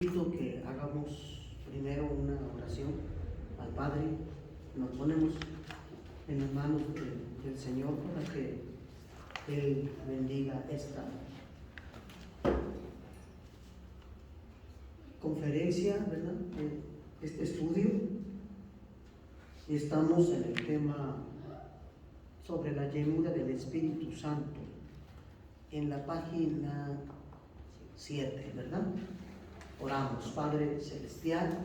Pido que hagamos primero una oración al Padre, nos ponemos en las manos del Señor para que Él bendiga esta conferencia, ¿verdad? Este estudio. Estamos en el tema sobre la llenura del Espíritu Santo, en la página 7, ¿verdad? Oramos. Padre Celestial,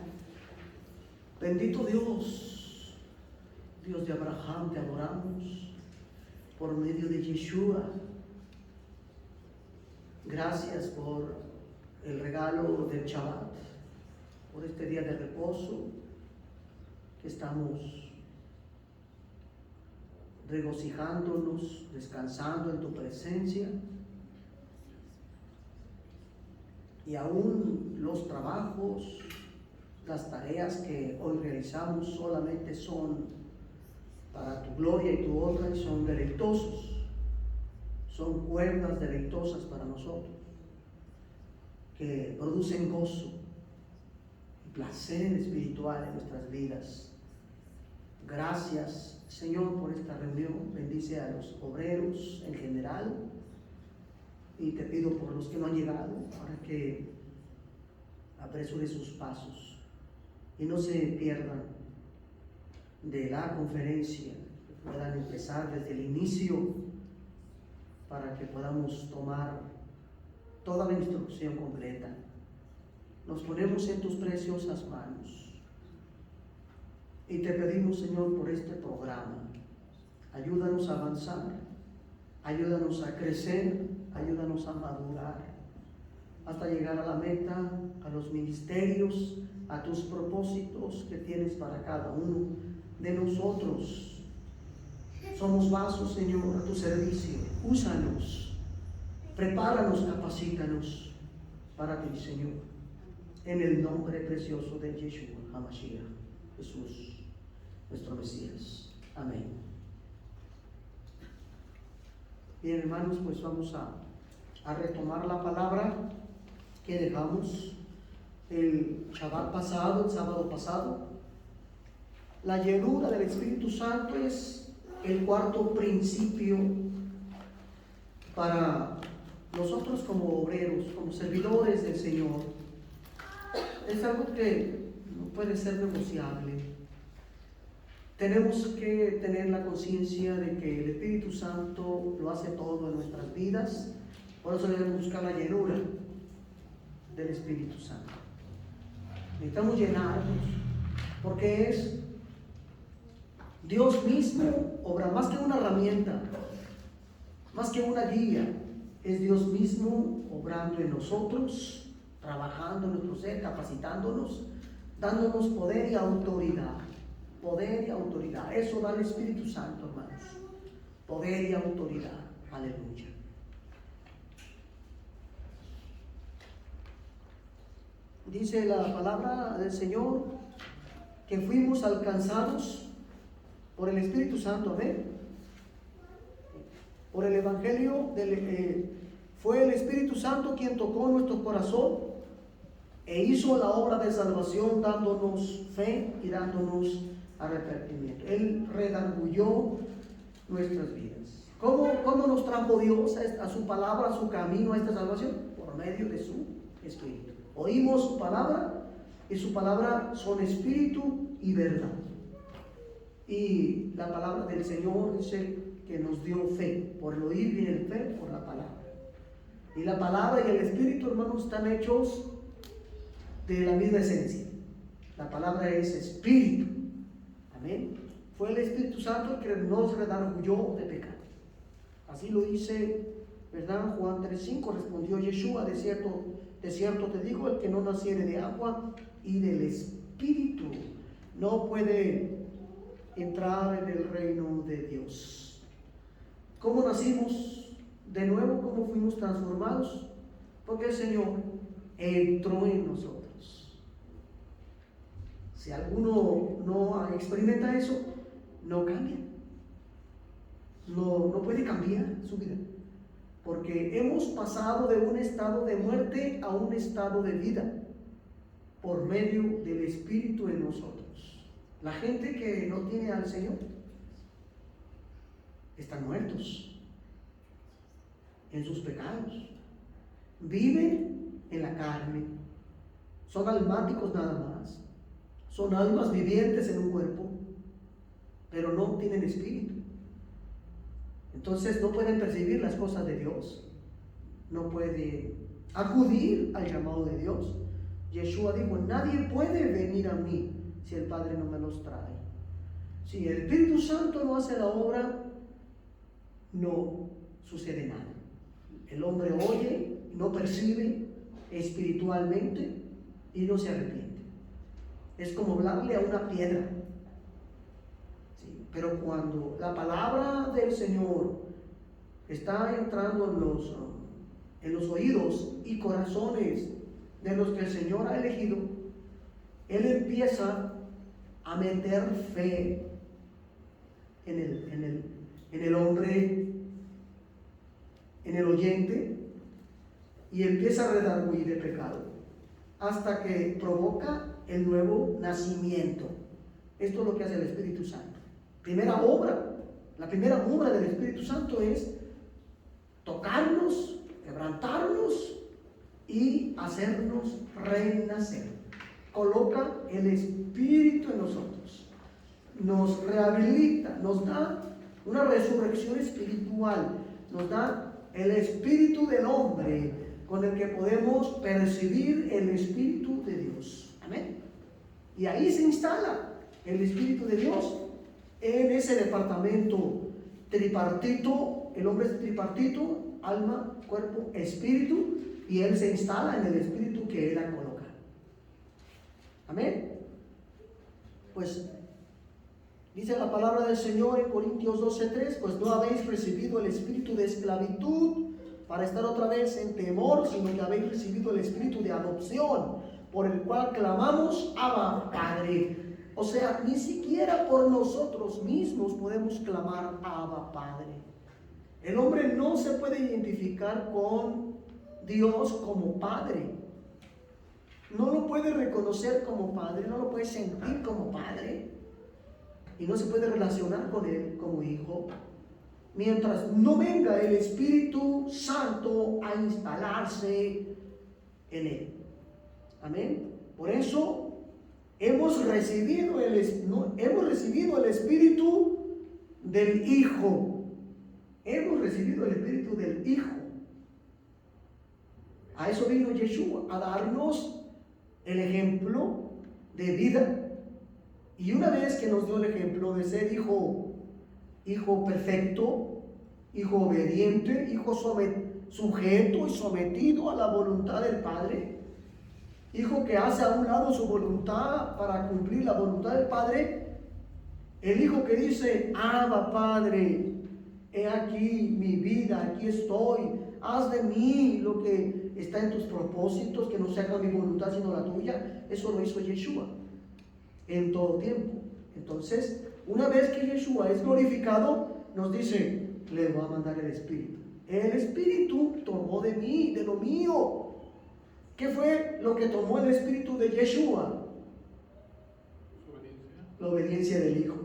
bendito Dios, Dios de Abraham, te adoramos por medio de Yeshua. Gracias por el regalo del Shabbat, por este día de reposo que estamos regocijándonos, descansando en tu presencia. Y aún los trabajos, las tareas que hoy realizamos solamente son para tu gloria y tu honra, y son deleitosos, son cuerdas deleitosas para nosotros, que producen gozo y placer espiritual en nuestras vidas. Gracias, Señor, por esta reunión. Bendice a los obreros en general. Y te pido por los que no han llegado, para que apresure sus pasos y no se pierdan de la conferencia, que puedan empezar desde el inicio, para que podamos tomar toda la instrucción completa. Nos ponemos en tus preciosas manos y te pedimos, Señor, por este programa. Ayúdanos a avanzar, ayúdanos a crecer, ayúdanos a madurar hasta llegar a la meta, a los ministerios, a tus propósitos que tienes para cada uno de nosotros. Somos vasos, Señor, a tu servicio. Úsanos, prepáranos, capacítanos para ti, Señor, en el nombre precioso de Yeshua HaMashiach, Jesús, nuestro Mesías. Amén. Bien, hermanos, pues vamos a retomar la palabra que dejamos el Shabbat pasado, el sábado pasado. La llenura del Espíritu Santo es el cuarto principio para nosotros como obreros, como servidores del Señor. Es algo que no puede ser negociable. Tenemos que tener la conciencia de que el Espíritu Santo lo hace todo en nuestras vidas. Por eso debemos buscar la llenura del Espíritu Santo. Necesitamos llenarnos, porque es Dios mismo obra, más que una herramienta, más que una guía. Es Dios mismo obrando en nosotros, trabajando en nuestro ser, capacitándonos, dándonos poder y autoridad. Poder y autoridad. Eso da el Espíritu Santo, hermanos. Poder y autoridad. Aleluya. Dice la palabra del Señor que fuimos alcanzados por el Espíritu Santo. Amén. Por el Evangelio fue el Espíritu Santo quien tocó nuestro corazón e hizo la obra de salvación, dándonos fe y dándonos arrepentimiento. Él redarguyó nuestras vidas. ¿Cómo nos trajo Dios a su palabra, a su camino, a esta salvación? Por medio de su Espíritu. Oímos su palabra, y su palabra son espíritu y verdad. Y la palabra del Señor dice que nos dio fe. Por el oír viene el fe por la palabra. Y la palabra y el espíritu, hermanos, están hechos de la misma esencia. La palabra es espíritu. Amén. Fue el Espíritu Santo que nos redarguyó de pecado. Así lo dice, ¿verdad? Juan 3:5. Respondió Yeshua: de cierto te digo, el que no naciere de agua y del Espíritu no puede entrar en el reino de Dios. ¿Cómo nacimos de nuevo? ¿Cómo fuimos transformados? Porque el Señor entró en nosotros. Si alguno no experimenta eso, no cambia. No puede cambiar su vida. Porque hemos pasado de un estado de muerte a un estado de vida. por medio del Espíritu en nosotros. La gente que no tiene al Señor están muertos en sus pecados, viven en la carne, son almáticos nada más, son almas vivientes en un cuerpo, pero no tienen espíritu. Entonces no pueden percibir las cosas de Dios, no pueden acudir al llamado de Dios. Yeshua dijo: nadie puede venir a mí si el Padre no me los trae. Si el Espíritu Santo no hace la obra, no sucede nada. El hombre oye, no percibe espiritualmente y no se arrepiente. Es como hablarle a una piedra. ¿Sí? Pero cuando la palabra del Señor está entrando en los oídos y corazones de los que el Señor ha elegido, Él empieza a meter fe en el hombre, en el oyente, y empieza a redarguir el pecado hasta que provoca el nuevo nacimiento. Esto es lo que hace el Espíritu Santo. La primera obra del Espíritu Santo es tocarnos, quebrantarnos y hacernos renacer. Coloca el Espíritu en nosotros, nos rehabilita, nos da una resurrección espiritual, nos da el espíritu del hombre con el que podemos percibir el Espíritu de Dios. Amén. Y ahí se instala el Espíritu de Dios en ese departamento tripartito. El hombre es tripartito: alma, cuerpo, espíritu, y él se instala en el espíritu que él ha colocado. Amén. Pues dice la palabra del Señor en Corintios 12:3: pues no habéis recibido el espíritu de esclavitud para estar otra vez en temor, sino que habéis recibido el espíritu de adopción, por el cual clamamos: Abba, Padre. O sea, ni siquiera por nosotros mismos podemos clamar: Abba, Padre. El hombre no se puede identificar con Dios como Padre. No lo puede reconocer como Padre, no lo puede sentir como Padre, y no se puede relacionar con Él como hijo, mientras no venga el Espíritu Santo a instalarse en Él. Amén. Por eso hemos recibido el Espíritu del Hijo. Hemos recibido el Espíritu del Hijo. A eso vino Yeshua, a darnos el ejemplo de vida. Y una vez que nos dio el ejemplo de ser hijo perfecto, hijo obediente, hijo sujeto y sometido a la voluntad del Padre, hijo que hace a un lado su voluntad para cumplir la voluntad del Padre, el hijo que dice: Abba, Padre, he aquí mi vida, aquí estoy, haz de mí lo que está en tus propósitos, que no se haga mi voluntad sino la tuya. Eso lo hizo Yeshua en todo tiempo. Entonces, una vez que Yeshua es glorificado, nos dice: le voy a mandar el Espíritu. El Espíritu tomó de mí, de lo mío. ¿Qué fue lo que tomó el Espíritu de Yeshua? La obediencia del Hijo,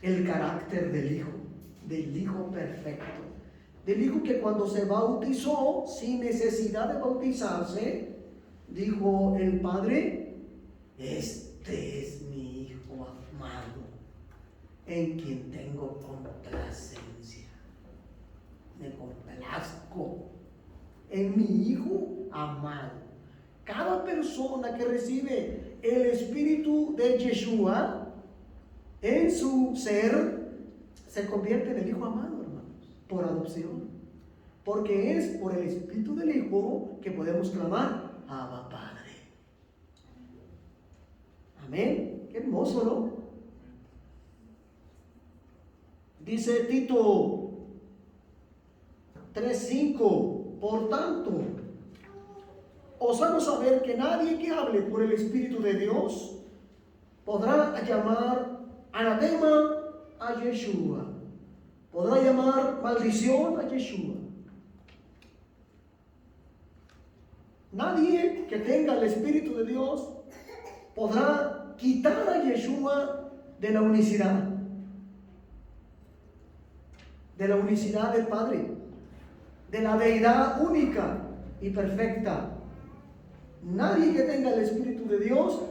el carácter del Hijo perfecto, del Hijo que cuando se bautizó, sin necesidad de bautizarse, dijo el Padre: este es mi Hijo amado, en quien tengo complacencia. Me complazco en mi Hijo amado. Cada persona que recibe el Espíritu de Yeshua en su ser se convierte en el Hijo amado, hermanos, por adopción, porque es por el Espíritu del Hijo que podemos clamar: Abba, Padre. Amén. Qué hermoso, ¿no? Dice Tito 3:5: por tanto, os hago saber que nadie que hable por el Espíritu de Dios podrá llamar anatema a Yeshua, podrá llamar maldición a Yeshua. Nadie que tenga el Espíritu de Dios podrá quitar a Yeshua de la unicidad del Padre, de la deidad única y perfecta. Nadie que tenga el Espíritu de Dios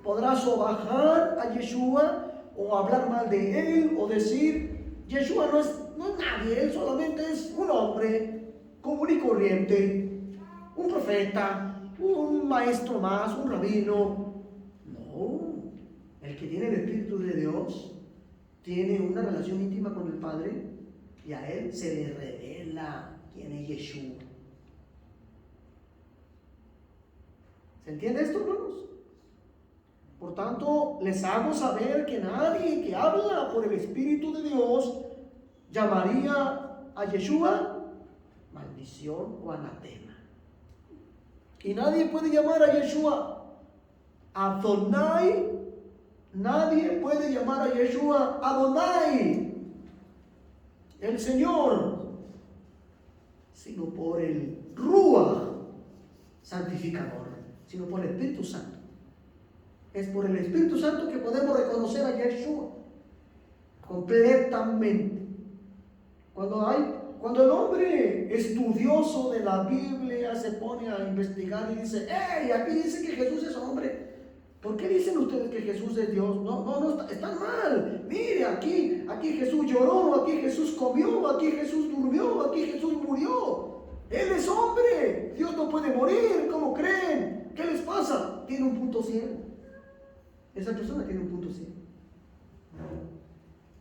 podrá sobajar a Yeshua o hablar mal de él o decir, Yeshua no es nadie, él solamente es un hombre común y corriente, un profeta, un maestro más, un rabino. No, el que tiene el Espíritu de Dios tiene una relación íntima con el Padre y a él se le revela quién es Yeshua. ¿Se entiende esto, hermanos? Por tanto, les hago saber que nadie que habla por el Espíritu de Dios llamaría a Yeshua maldición o anatema. Y nadie puede llamar a Yeshua Adonai. Nadie puede llamar a Yeshua Adonai, el Señor, sino por el Ruach santificador, sino por el Espíritu Santo. Es por el Espíritu Santo que podemos reconocer a Yeshua completamente. Cuando el hombre estudioso de la Biblia se pone a investigar y dice, ¡hey! Aquí dice que Jesús es hombre. ¿Por qué dicen ustedes que Jesús es Dios? No, están mal. Mire, aquí Jesús lloró, aquí Jesús comió, aquí Jesús durmió, aquí Jesús murió. Él es hombre. Dios no puede morir. ¿Cómo creen? ¿Qué les pasa? Tiene un punto ciego. Esa persona tiene un punto ciego.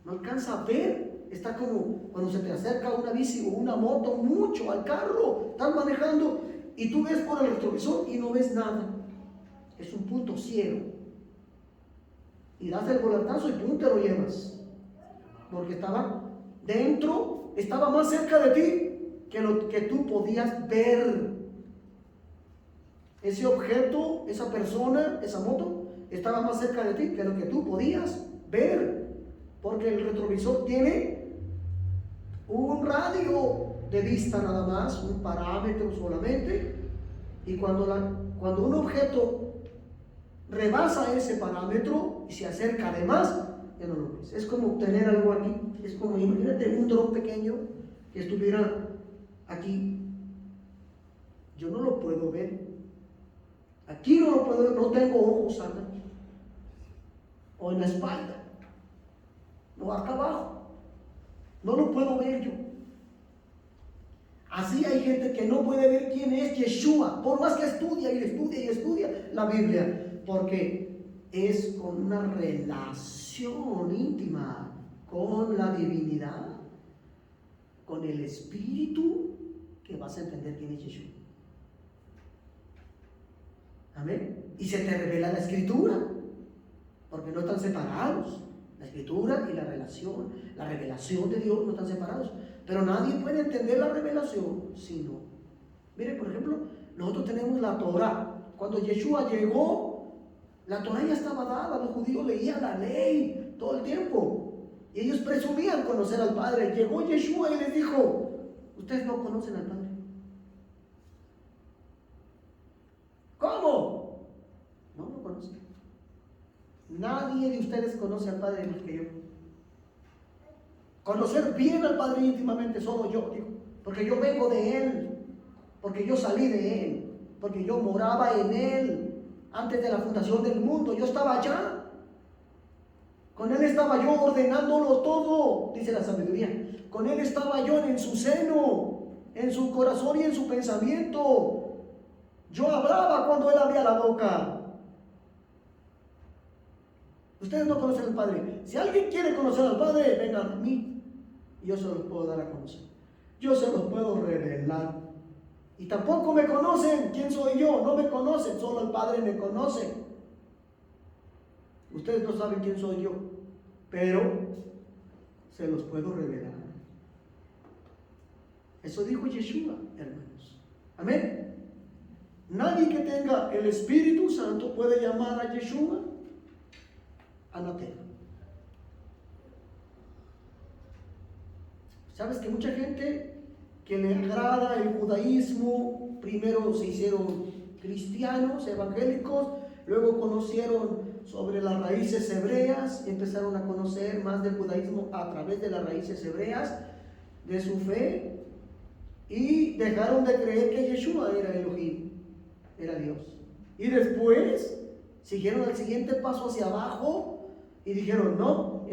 No alcanza a ver. Está como cuando se te acerca una bici o una moto mucho al carro. Estás manejando y tú ves por el retrovisor y no ves nada. Es un punto ciego. Y das el volantazo y tú te lo llevas. Porque estaba dentro, estaba más cerca de ti que lo que tú podías ver. Ese objeto, esa persona, esa moto, estaba más cerca de ti que lo que tú podías ver. Porque el retrovisor tiene un radio de vista nada más, un parámetro solamente. Y cuando un objeto rebasa ese parámetro y se acerca además, ya no lo ves. Es como tener algo aquí. Es como, imagínate un dron pequeño que estuviera aquí. Yo no lo puedo ver. Aquí no lo puedo ver, no tengo ojos acá. O en la espalda. O acá abajo. No lo puedo ver yo. Así hay gente que no puede ver quién es Yeshua, por más que estudia y estudia la Biblia. Porque es con una relación íntima con la divinidad, con el Espíritu, que vas a entender quién es Yeshua. Amén. Y se te revela la Escritura, porque no están separados. La Escritura y la revelación de Dios no están separados. Pero nadie puede entender la revelación sino. Mire, por ejemplo, nosotros tenemos la Torah. Cuando Yeshua llegó, la Torah ya estaba dada, los judíos leían la ley todo el tiempo. Y ellos presumían conocer al Padre. Llegó Yeshua y les dijo, ustedes no conocen al Padre. ¿Cómo? No lo conocen. Nadie de ustedes conoce al Padre más que yo. Conocer bien al Padre íntimamente solo yo, digo, porque yo vengo de Él, porque yo salí de Él, porque yo moraba en Él. Antes de la fundación del mundo, yo estaba allá. Con Él estaba yo ordenándolo todo, dice la sabiduría. Con Él estaba yo en su seno, en su corazón y en su pensamiento. Yo hablaba cuando Él abría la boca. Ustedes no conocen al Padre. Si alguien quiere conocer al Padre, vengan a mí. Y yo se los puedo dar a conocer. Yo se los puedo revelar. Y tampoco me conocen. ¿Quién soy yo? No me conocen. Solo el Padre me conoce. Ustedes no saben quién soy yo. Pero se los puedo revelar. Eso dijo Yeshua, hermanos. Amén. Nadie que tenga el Espíritu Santo puede llamar a Yeshua anatema. ¿Sabes que mucha gente que le agrada el judaísmo, primero se hicieron cristianos, evangélicos, luego conocieron sobre las raíces hebreas, empezaron a conocer más del judaísmo a través de las raíces hebreas de su fe y dejaron de creer que Yeshua era Elohim, era Dios. Y después siguieron el siguiente paso hacia abajo y dijeron, no,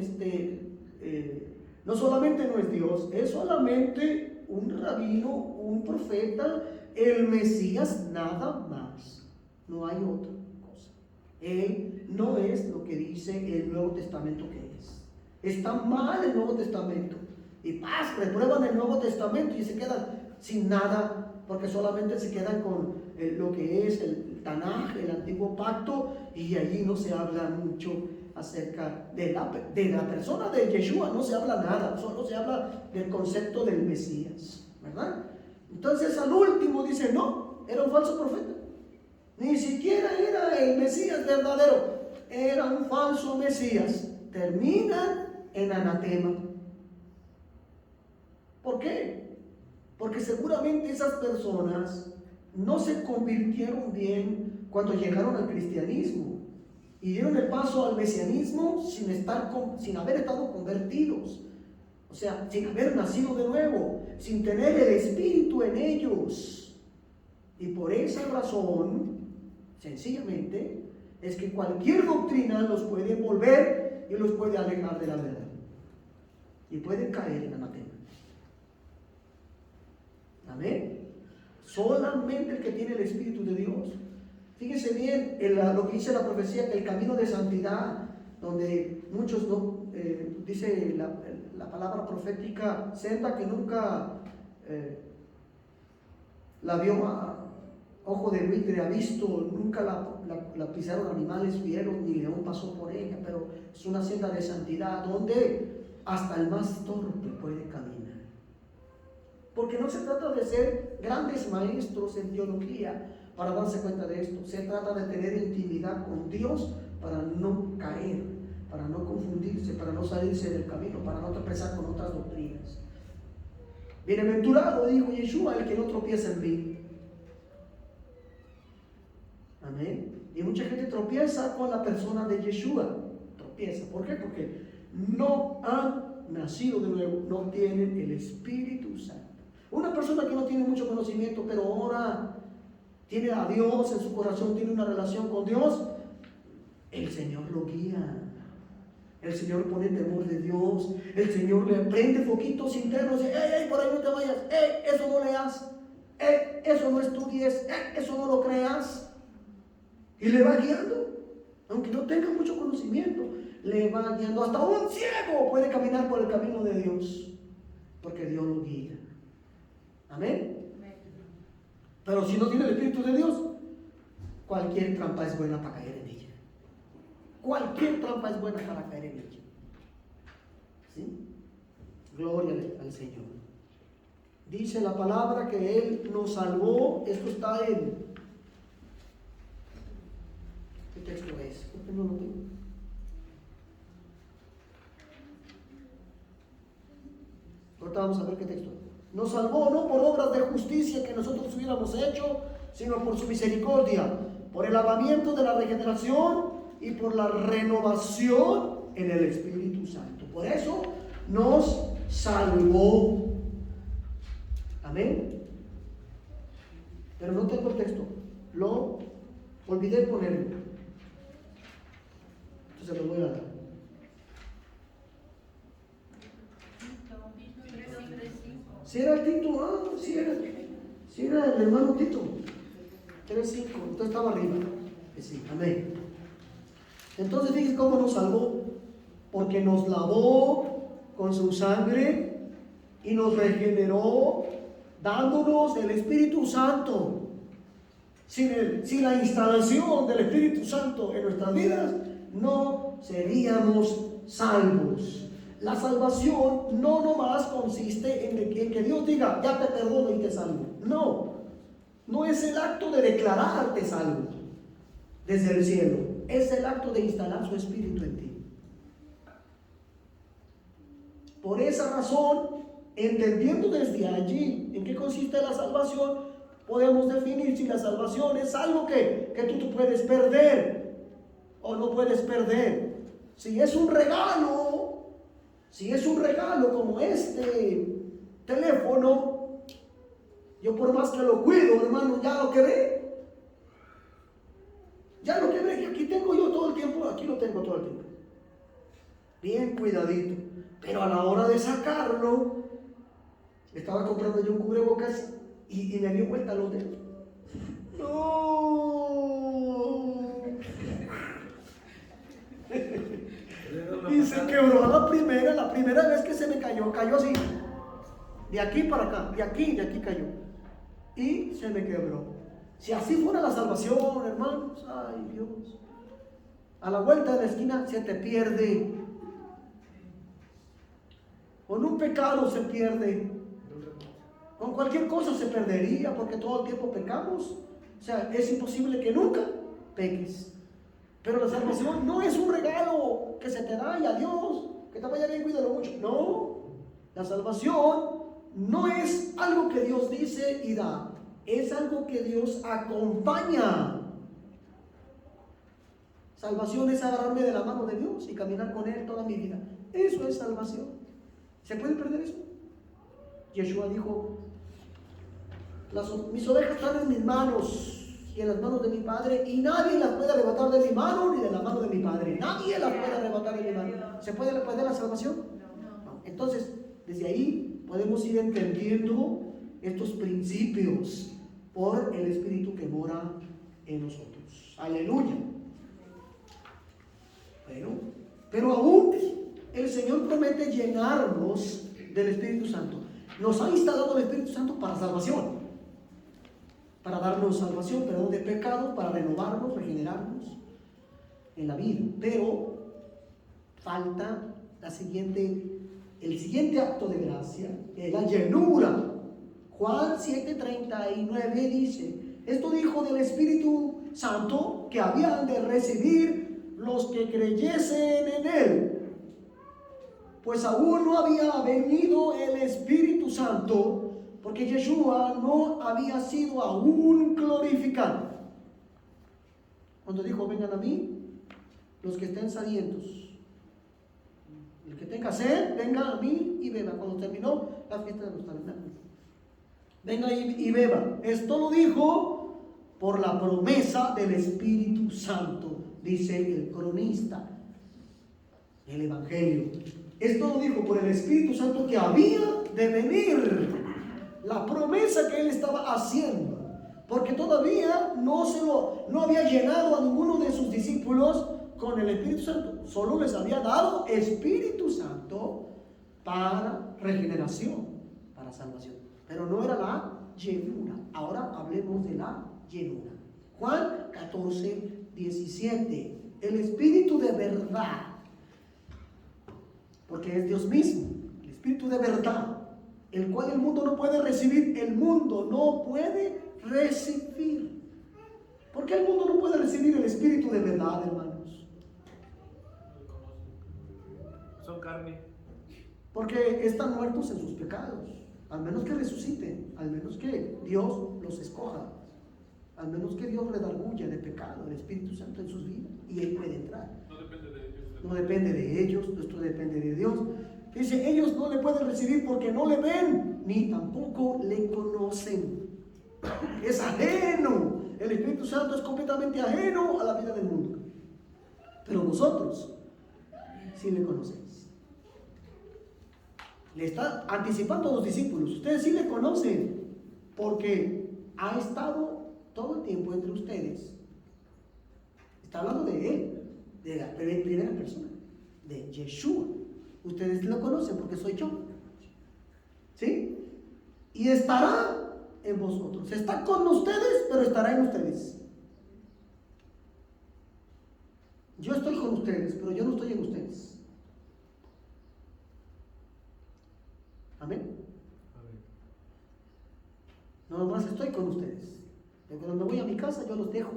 no solamente no es Dios, es solamente un rabino, un profeta, el Mesías, nada más. No hay otra cosa. Él no es lo que dice el Nuevo Testamento que es. Está mal el Nuevo Testamento. Y reprueban el Nuevo Testamento y se quedan sin nada, porque solamente se quedan con lo que es el Tanaj, el antiguo pacto, y allí no se habla mucho acerca de la persona de Yeshua, no se habla nada, solo se habla del concepto del Mesías, ¿verdad? Entonces al último dice, no, era un falso profeta, ni siquiera era el Mesías verdadero, era un falso Mesías. Terminan en anatema. ¿Por qué? Porque seguramente esas personas no se convirtieron bien cuando llegaron al cristianismo y dieron el paso al mesianismo sin haber estado convertidos, o sea, sin haber nacido de nuevo, sin tener el Espíritu en ellos. Y por esa razón, sencillamente, es que cualquier doctrina los puede envolver y los puede alejar de la verdad y pueden caer en anatema. Amén. Solamente el que tiene el Espíritu de Dios. Fíjense bien lo que dice la profecía, que el camino de santidad, donde muchos no, dice la palabra profética, senda que nunca la vio a ojo de buitre ha visto, nunca la pisaron animales fieros, ni león pasó por ella, pero es una senda de santidad donde hasta el más torpe puede caminar. Porque no se trata de ser grandes maestros en teología para darse cuenta de esto. Se trata de tener intimidad con Dios para no caer, para no confundirse, para no salirse del camino, para no tropezar con otras doctrinas. Bienaventurado, dijo Yeshua, el que no tropieza en mí. Amén. Y mucha gente tropieza con la persona de Yeshua. Tropieza. ¿Por qué? Porque no han nacido de nuevo, no tienen el Espíritu Santo. Una persona que no tiene mucho conocimiento, pero ahora tiene a Dios en su corazón, tiene una relación con Dios, el Señor lo guía. El Señor pone temor de Dios. El Señor le prende foquitos internos y dice, ey, por ahí no te vayas, eso no leas, eso no estudies, eso no lo creas. Y le va guiando, aunque no tenga mucho conocimiento, le va guiando. Hasta un ciego puede caminar por el camino de Dios, porque Dios lo guía. Amén. Pero si no tiene el Espíritu de Dios, cualquier trampa es buena para caer en ella. Cualquier trampa es buena para caer en ella. ¿Sí? Gloria al Señor. Dice la palabra que Él nos salvó. Esto está en... ¿Qué texto es? No lo tengo. Ahorita vamos a ver qué texto es. Nos salvó no por obras de justicia que nosotros hubiéramos hecho, sino por su misericordia, por el lavamiento de la regeneración y por la renovación en el Espíritu Santo. Por eso nos salvó. Amén. Pero no tengo el texto, lo olvidé ponerlo. Entonces lo voy a dar. Si era el Tito, si era el hermano Tito. 3:5, entonces estaba arriba. Sí, amén. Entonces fíjense cómo nos salvó, porque nos lavó con su sangre y nos regeneró, dándonos el Espíritu Santo. Sin la instalación del Espíritu Santo en nuestras vidas, no seríamos salvos. La salvación no nomás consiste en que Dios diga, ya te perdono y te salvo. No es el acto de declararte salvo desde el cielo, es el acto de instalar su Espíritu en ti. Por esa razón, entendiendo desde allí en qué consiste la salvación, podemos definir si la salvación es algo que tú puedes perder o no puedes perder. Si es un regalo como este teléfono, yo por más que lo cuido, hermano, ya lo quebré. Que aquí tengo yo todo el tiempo, aquí lo tengo todo el tiempo. Bien cuidadito. Pero a la hora de sacarlo, estaba comprando yo un cubrebocas y me dio vuelta los dedos. ¡No! Y se quebró la primera vez que se me cayó así. De aquí para acá, de aquí cayó. Y se me quebró. Si así fuera la salvación, hermanos, ay Dios. A la vuelta de la esquina se te pierde. Con un pecado se pierde. Con cualquier cosa se perdería porque todo el tiempo pecamos. O sea, es imposible que nunca peques. Pero la salvación no es un regalo que se te da y adiós, que te vaya bien, cuídalo mucho. No, la salvación no es algo que Dios dice y da. Es algo que Dios acompaña. Salvación es agarrarme de la mano de Dios y caminar con Él toda mi vida. Eso es salvación. ¿Se puede perder eso? Yeshua dijo, mis ovejas están en mis manos y en las manos de mi Padre, y nadie las puede arrebatar de mi mano ni de la mano de mi Padre. Nadie las puede arrebatar de mi mano. ¿Se puede perder la salvación? No. Entonces, desde ahí podemos ir entendiendo estos principios por el Espíritu que mora en nosotros. Aleluya. Pero aún el Señor promete llenarnos del Espíritu Santo. Nos ha instalado el Espíritu Santo para salvación, para darnos salvación, perdón de pecados, para renovarnos, regenerarnos en la vida. Pero falta el siguiente acto de gracia, que es la llenura. Juan 7:39 dice, esto dijo del Espíritu Santo que habían de recibir los que creyesen en Él, pues aún no había venido el Espíritu Santo, porque Yeshua no había sido aún glorificado. Cuando dijo, vengan a mí los que estén sedientos, el que tenga sed, venga a mí y beba. Cuando terminó la fiesta de los tabernáculos, venga y beba. Esto lo dijo por la promesa del Espíritu Santo, dice el cronista del Evangelio. Esto lo dijo por el Espíritu Santo que había de venir, la promesa que él estaba haciendo, porque todavía no había llenado a ninguno de sus discípulos con el Espíritu Santo. Solo les había dado Espíritu Santo para regeneración, para salvación, pero no era la llenura. Ahora hablemos de la llenura. Juan 14:17. El Espíritu de verdad, porque es Dios mismo, el Espíritu de verdad, el cual el mundo no puede recibir. El mundo no puede recibir. ¿Por qué el mundo no puede recibir el Espíritu de verdad, hermanos? Son carne. Porque están muertos en sus pecados. Al menos que resuciten, al menos que Dios los escoja, al menos que Dios redarguya de pecado el Espíritu Santo en sus vidas y Él puede entrar. No depende de ellos. No depende de ellos, esto depende de Dios. Dice, ellos no le pueden recibir porque no le ven, ni tampoco le conocen. Es ajeno. El Espíritu Santo es completamente ajeno a la vida del mundo. Pero nosotros sí le conocemos. Le está anticipando a los discípulos. Ustedes sí le conocen porque ha estado todo el tiempo entre ustedes. Está hablando de Él, de la primera persona, de Yeshua. Ustedes lo conocen porque soy yo. ¿Sí? Y estará en vosotros. Está con ustedes, pero estará en ustedes. Yo estoy con ustedes, pero yo no estoy en ustedes. Amén. No nomás estoy con ustedes. Cuando me voy a mi casa, yo los dejo.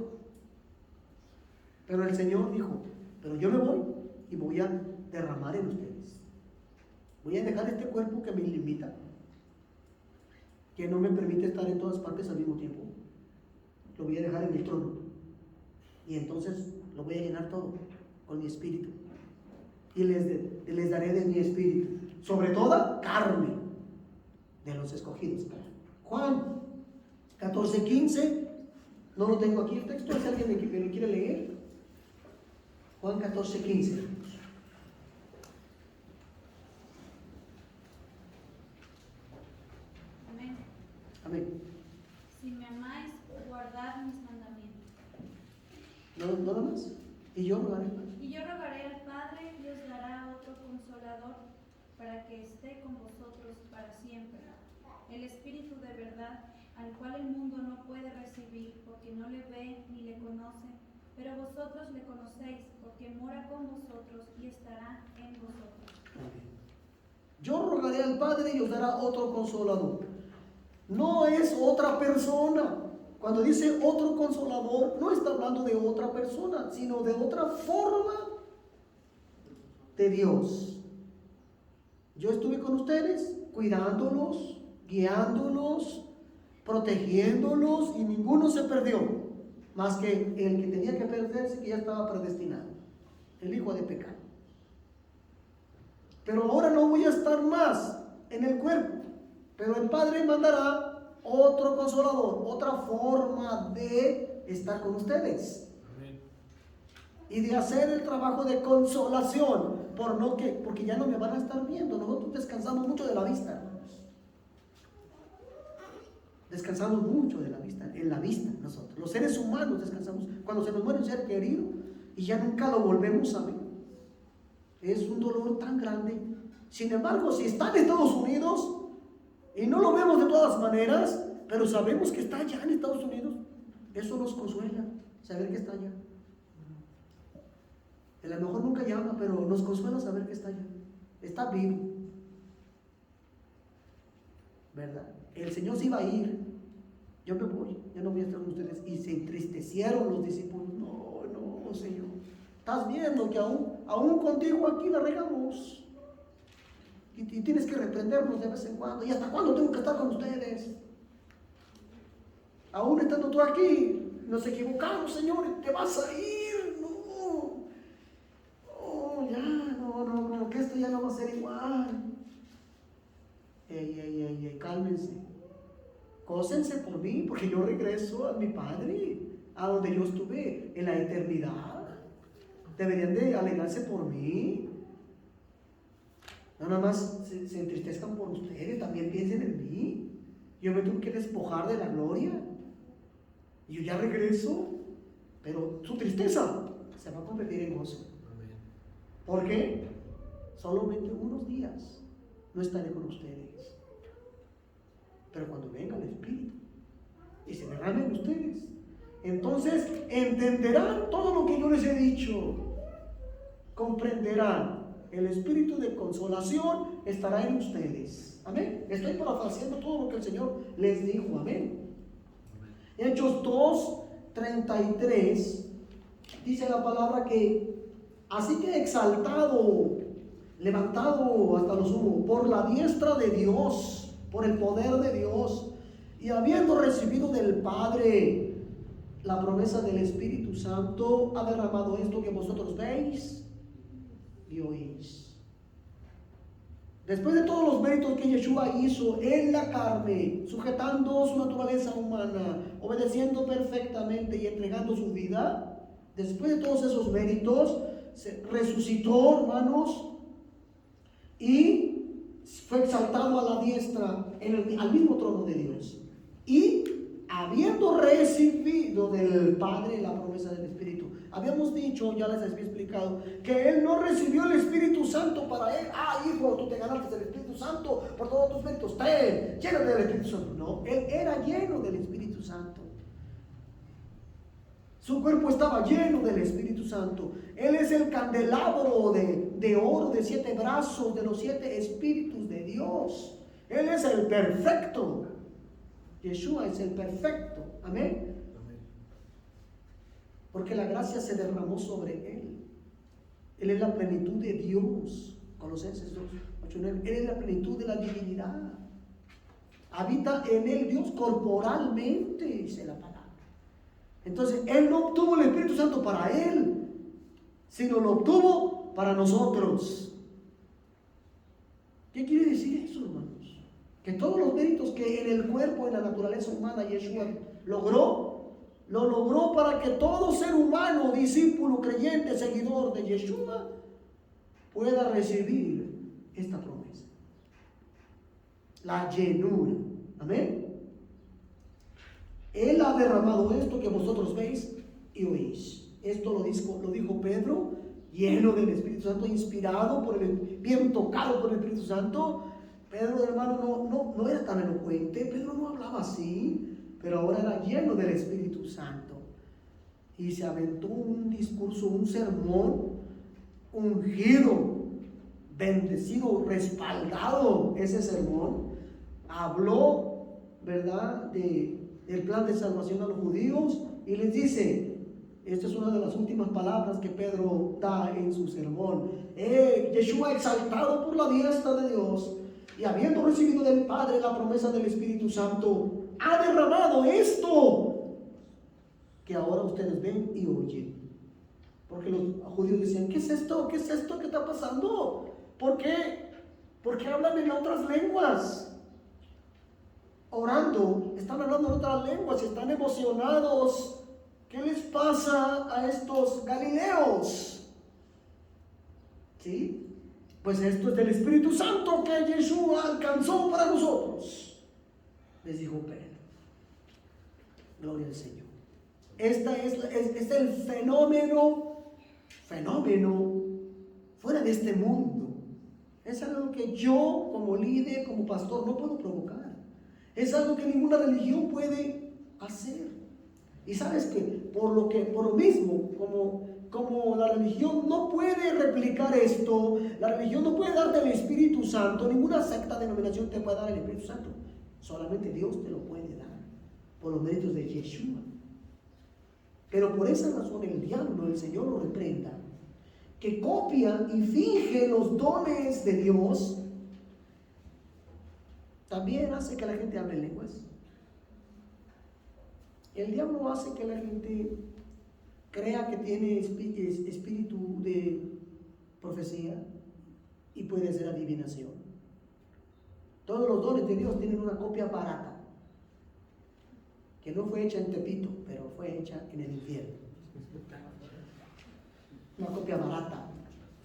Pero el Señor dijo, pero yo me voy y voy a derramar en ustedes. Voy a dejar este cuerpo que me limita. que no me permite estar en todas partes al mismo tiempo. Lo voy a dejar en el trono. Y entonces lo voy a llenar todo con mi espíritu. Y les daré de mi espíritu. Sobre toda carne de los escogidos. Juan 14:15. No lo tengo aquí el texto. ¿Es alguien que me lo quiere leer? Juan 14:15. Amén. Amén. Si me amáis, guardad mis mandamientos. ¿No nada más? Y yo rogaré. Y yo rogaré al Padre y os dará otro consolador para que esté con vosotros para siempre. El Espíritu de verdad, al cual el mundo no puede recibir porque no le ve ni le conoce, pero vosotros le conocéis porque mora con vosotros y estará en vosotros. Amén. Yo rogaré al Padre y os dará otro consolador. No es otra persona. Cuando dice otro consolador, no está hablando de otra persona, sino de otra forma de Dios. Yo estuve con ustedes, cuidándolos, guiándolos, protegiéndolos, y ninguno se perdió, más que el que tenía que perderse, que ya estaba predestinado, el hijo de pecado. Pero ahora no voy a estar más en el cuerpo, pero el Padre mandará otro consolador, otra forma de estar con ustedes. Amén. Y de hacer el trabajo de consolación, porque ya no me van a estar viendo. Nosotros descansamos mucho de la vista, hermanos. Descansamos mucho de la vista, en la vista nosotros. Los seres humanos descansamos. Cuando se nos muere un ser querido y ya nunca lo volvemos a ver, es un dolor tan grande. Sin embargo, si está en Estados Unidos y no lo vemos de todas maneras, pero sabemos que está allá en Estados Unidos, eso nos consuela, saber que está allá. A lo mejor nunca llama, pero nos consuela saber que está allá, está vivo, ¿verdad? El Señor se iba a ir. Yo me voy, ya no voy a estar con ustedes. Y se entristecieron los discípulos. No, Señor, estás viendo que aún contigo aquí la regamos. Y tienes que reprendernos de vez en cuando. ¿Y hasta cuándo tengo que estar con ustedes? Aún estando tú aquí, nos equivocamos, Señor, y te vas a ir. No, que esto ya no va a ser igual. Ey, cálmense. Cósense por mí, porque yo regreso a mi Padre, a donde yo estuve en la eternidad. Deberían de alegrarse por mí. No nada más se entristezcan por ustedes, también piensen en mí. Yo me tuve que despojar de la gloria. Y yo ya regreso, pero su tristeza se va a convertir en gozo. Amén. ¿Por qué? Solamente unos días no estaré con ustedes. Pero cuando venga el Espíritu y se derrame en ustedes, entonces entenderán todo lo que yo les he dicho. Comprenderán. El espíritu de consolación estará en ustedes. Amén. Estoy parafraseando todo lo que el Señor les dijo. Amén. Hechos 2:33 dice la palabra que así que exaltado, levantado hasta lo sumo por la diestra de Dios, por el poder de Dios, y habiendo recibido del Padre la promesa del Espíritu Santo, ha derramado esto que vosotros veis y oís. Después de todos los méritos que Yeshua hizo en la carne, sujetando su naturaleza humana, obedeciendo perfectamente y entregando su vida, después de todos esos méritos, se resucitó, hermanos, y fue exaltado a la diestra al mismo trono de Dios. Y habiendo recibido del Padre la promesa del Espíritu. Habíamos dicho, ya les había explicado, que Él no recibió el Espíritu Santo para Él. Hijo, tú te ganaste el Espíritu Santo por todos tus méritos. Llénate del Espíritu Santo. No, Él era lleno del Espíritu Santo. Su cuerpo estaba lleno del Espíritu Santo. Él es el candelabro de oro de 7 brazos, de los 7 Espíritus de Dios. Él es el perfecto. Yeshua es el perfecto. Amén. Porque la gracia se derramó sobre Él. Él es la plenitud de Dios. Colosenses 2:8-9. Él es la plenitud de la divinidad. Habita en él Dios corporalmente, dice la palabra. Entonces, él no obtuvo el Espíritu Santo para él, sino lo obtuvo para nosotros. ¿Qué quiere decir eso, hermanos? Que todos los méritos que en el cuerpo, en la naturaleza humana, Yeshua logró, lo logró para que todo ser humano, discípulo, creyente, seguidor de Yeshua, pueda recibir esta promesa. La llenura. Amén. Él ha derramado esto que vosotros veis y oís. Esto lo dijo Pedro, lleno del Espíritu Santo, inspirado por bien tocado por el Espíritu Santo. Pedro, hermano, no era tan elocuente. Pedro no hablaba así, pero ahora era lleno del Espíritu Santo. Y se aventó un discurso, un sermón ungido, bendecido, respaldado ese sermón. Habló, ¿verdad?, del plan de salvación a los judíos y les dice, esta es una de las últimas palabras que Pedro da en su sermón. Yeshua, exaltado por la diestra de Dios y habiendo recibido del Padre la promesa del Espíritu Santo, ha derramado esto que ahora ustedes ven y oyen. Porque los judíos decían, ¿qué es esto? ¿Qué es esto que está pasando? ¿Por qué? ¿Por qué hablan en otras lenguas? Orando, están hablando en otras lenguas y están emocionados. ¿Qué les pasa a estos galileos? ¿Sí? Pues esto es del Espíritu Santo que Yeshua alcanzó para nosotros, les dijo Pedro. Gloria al Señor. Este es el fenómeno fuera de este mundo. Es algo que yo como líder, como pastor, no puedo provocar. Es algo que ninguna religión puede hacer. Y sabes que por lo mismo, como la religión no puede replicar esto, la religión no puede darte el Espíritu Santo, ninguna secta, denominación te puede dar el Espíritu Santo. Solamente Dios te lo puede dar por los méritos de Yeshua. Pero por esa razón el diablo, el Señor lo reprenda, que copia y finge los dones de Dios, también hace que la gente hable lenguas. El diablo hace que la gente crea que tiene espíritu de profecía y puede hacer adivinación. Todos los dones de Dios tienen una copia barata, que no fue hecha en Tepito, pero fue hecha en el infierno. Una copia barata,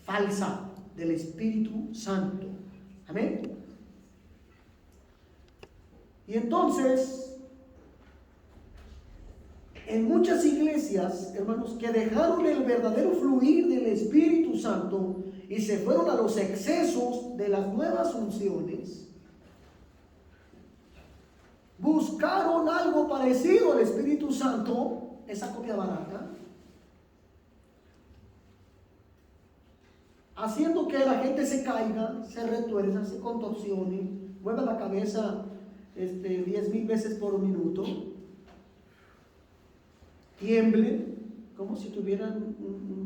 falsa del Espíritu Santo. Amén. Y entonces, en muchas iglesias, hermanos, que dejaron el verdadero fluir del Espíritu Santo y se fueron a los excesos de las nuevas unciones, buscaron algo parecido al Espíritu Santo, esa copia barata, haciendo que la gente se caiga, se retuerza, se contorsione, mueva la cabeza 10,000 veces por minuto, tiemble, como si tuvieran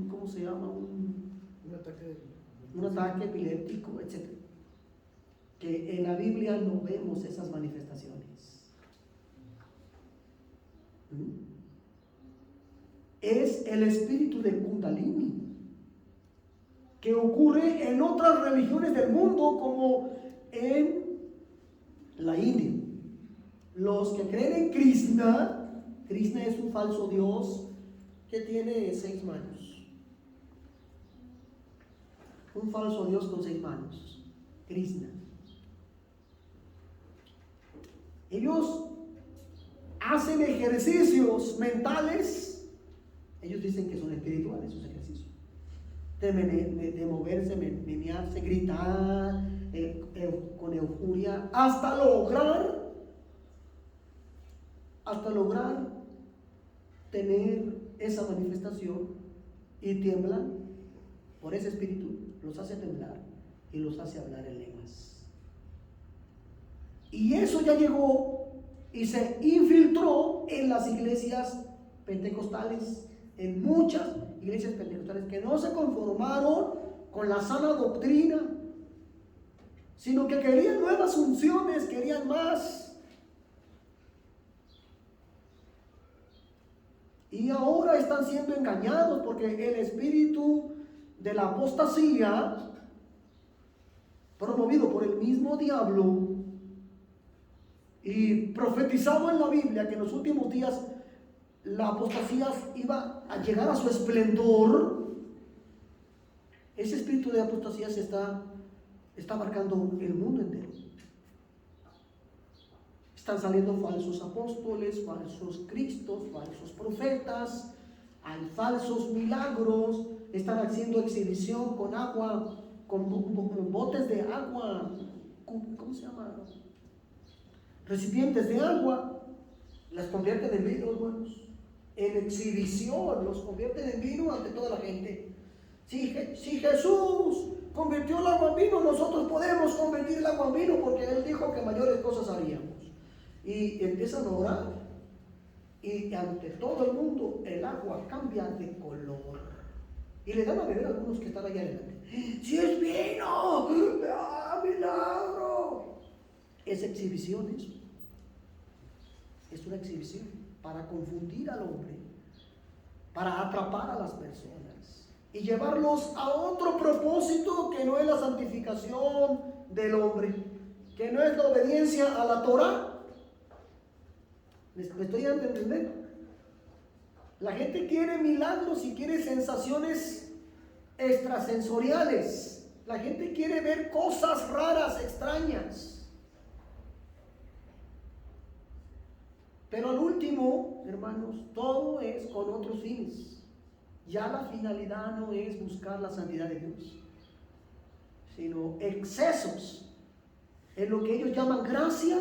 ¿cómo se llama? Un ataque epiléptico, etc. Que en la Biblia no vemos esas manifestaciones. Es el espíritu de Kundalini, que ocurre en otras religiones del mundo, como en la India. Los que creen en Krishna es un falso dios que tiene 6 manos. Un falso dios con 6 manos. Krishna. Ellos hacen ejercicios mentales. Ellos dicen que son espirituales sus ejercicios. De moverse, menearse, gritar con euforia, hasta lograr tener esa manifestación, y tiemblan por ese espíritu, los hace temblar y los hace hablar en lenguas. Y eso ya llegó y se infiltró en las iglesias pentecostales, en muchas iglesias pentecostales que no se conformaron con la sana doctrina, sino que querían nuevas unciones, querían más. Y ahora están siendo engañados porque el espíritu de la apostasía, promovido por el mismo diablo y profetizado en la Biblia que en los últimos días la apostasía iba a llegar a su esplendor, ese espíritu de apostasía está marcando el mundo entero. Están saliendo falsos apóstoles, falsos cristos, falsos profetas, hay falsos milagros, están haciendo exhibición con agua, con botes de agua, ¿cómo se llama? Recipientes de agua, las convierten en vino, hermanos. En exhibición, los convierten en vino ante toda la gente. Si Jesús convirtió el agua en vino, nosotros podemos convertir el agua en vino porque Él dijo que mayores cosas haríamos. Y empiezan a orar y ante todo el mundo el agua cambia de color y le dan a beber a algunos que están allá adelante. ¡Si es vino! ¡Ah, milagro! Es exhibición eso. Es una exhibición para confundir al hombre, para atrapar a las personas y llevarlos a otro propósito que no es la santificación del hombre, que no es la obediencia a la Torah. ¿Me estoy dando a entender? La gente quiere milagros y quiere sensaciones extrasensoriales. La gente quiere ver cosas raras, extrañas. Pero al último, hermanos, todo es con otros fines. Ya la finalidad no es buscar la santidad de Dios, sino excesos en lo que ellos llaman gracia,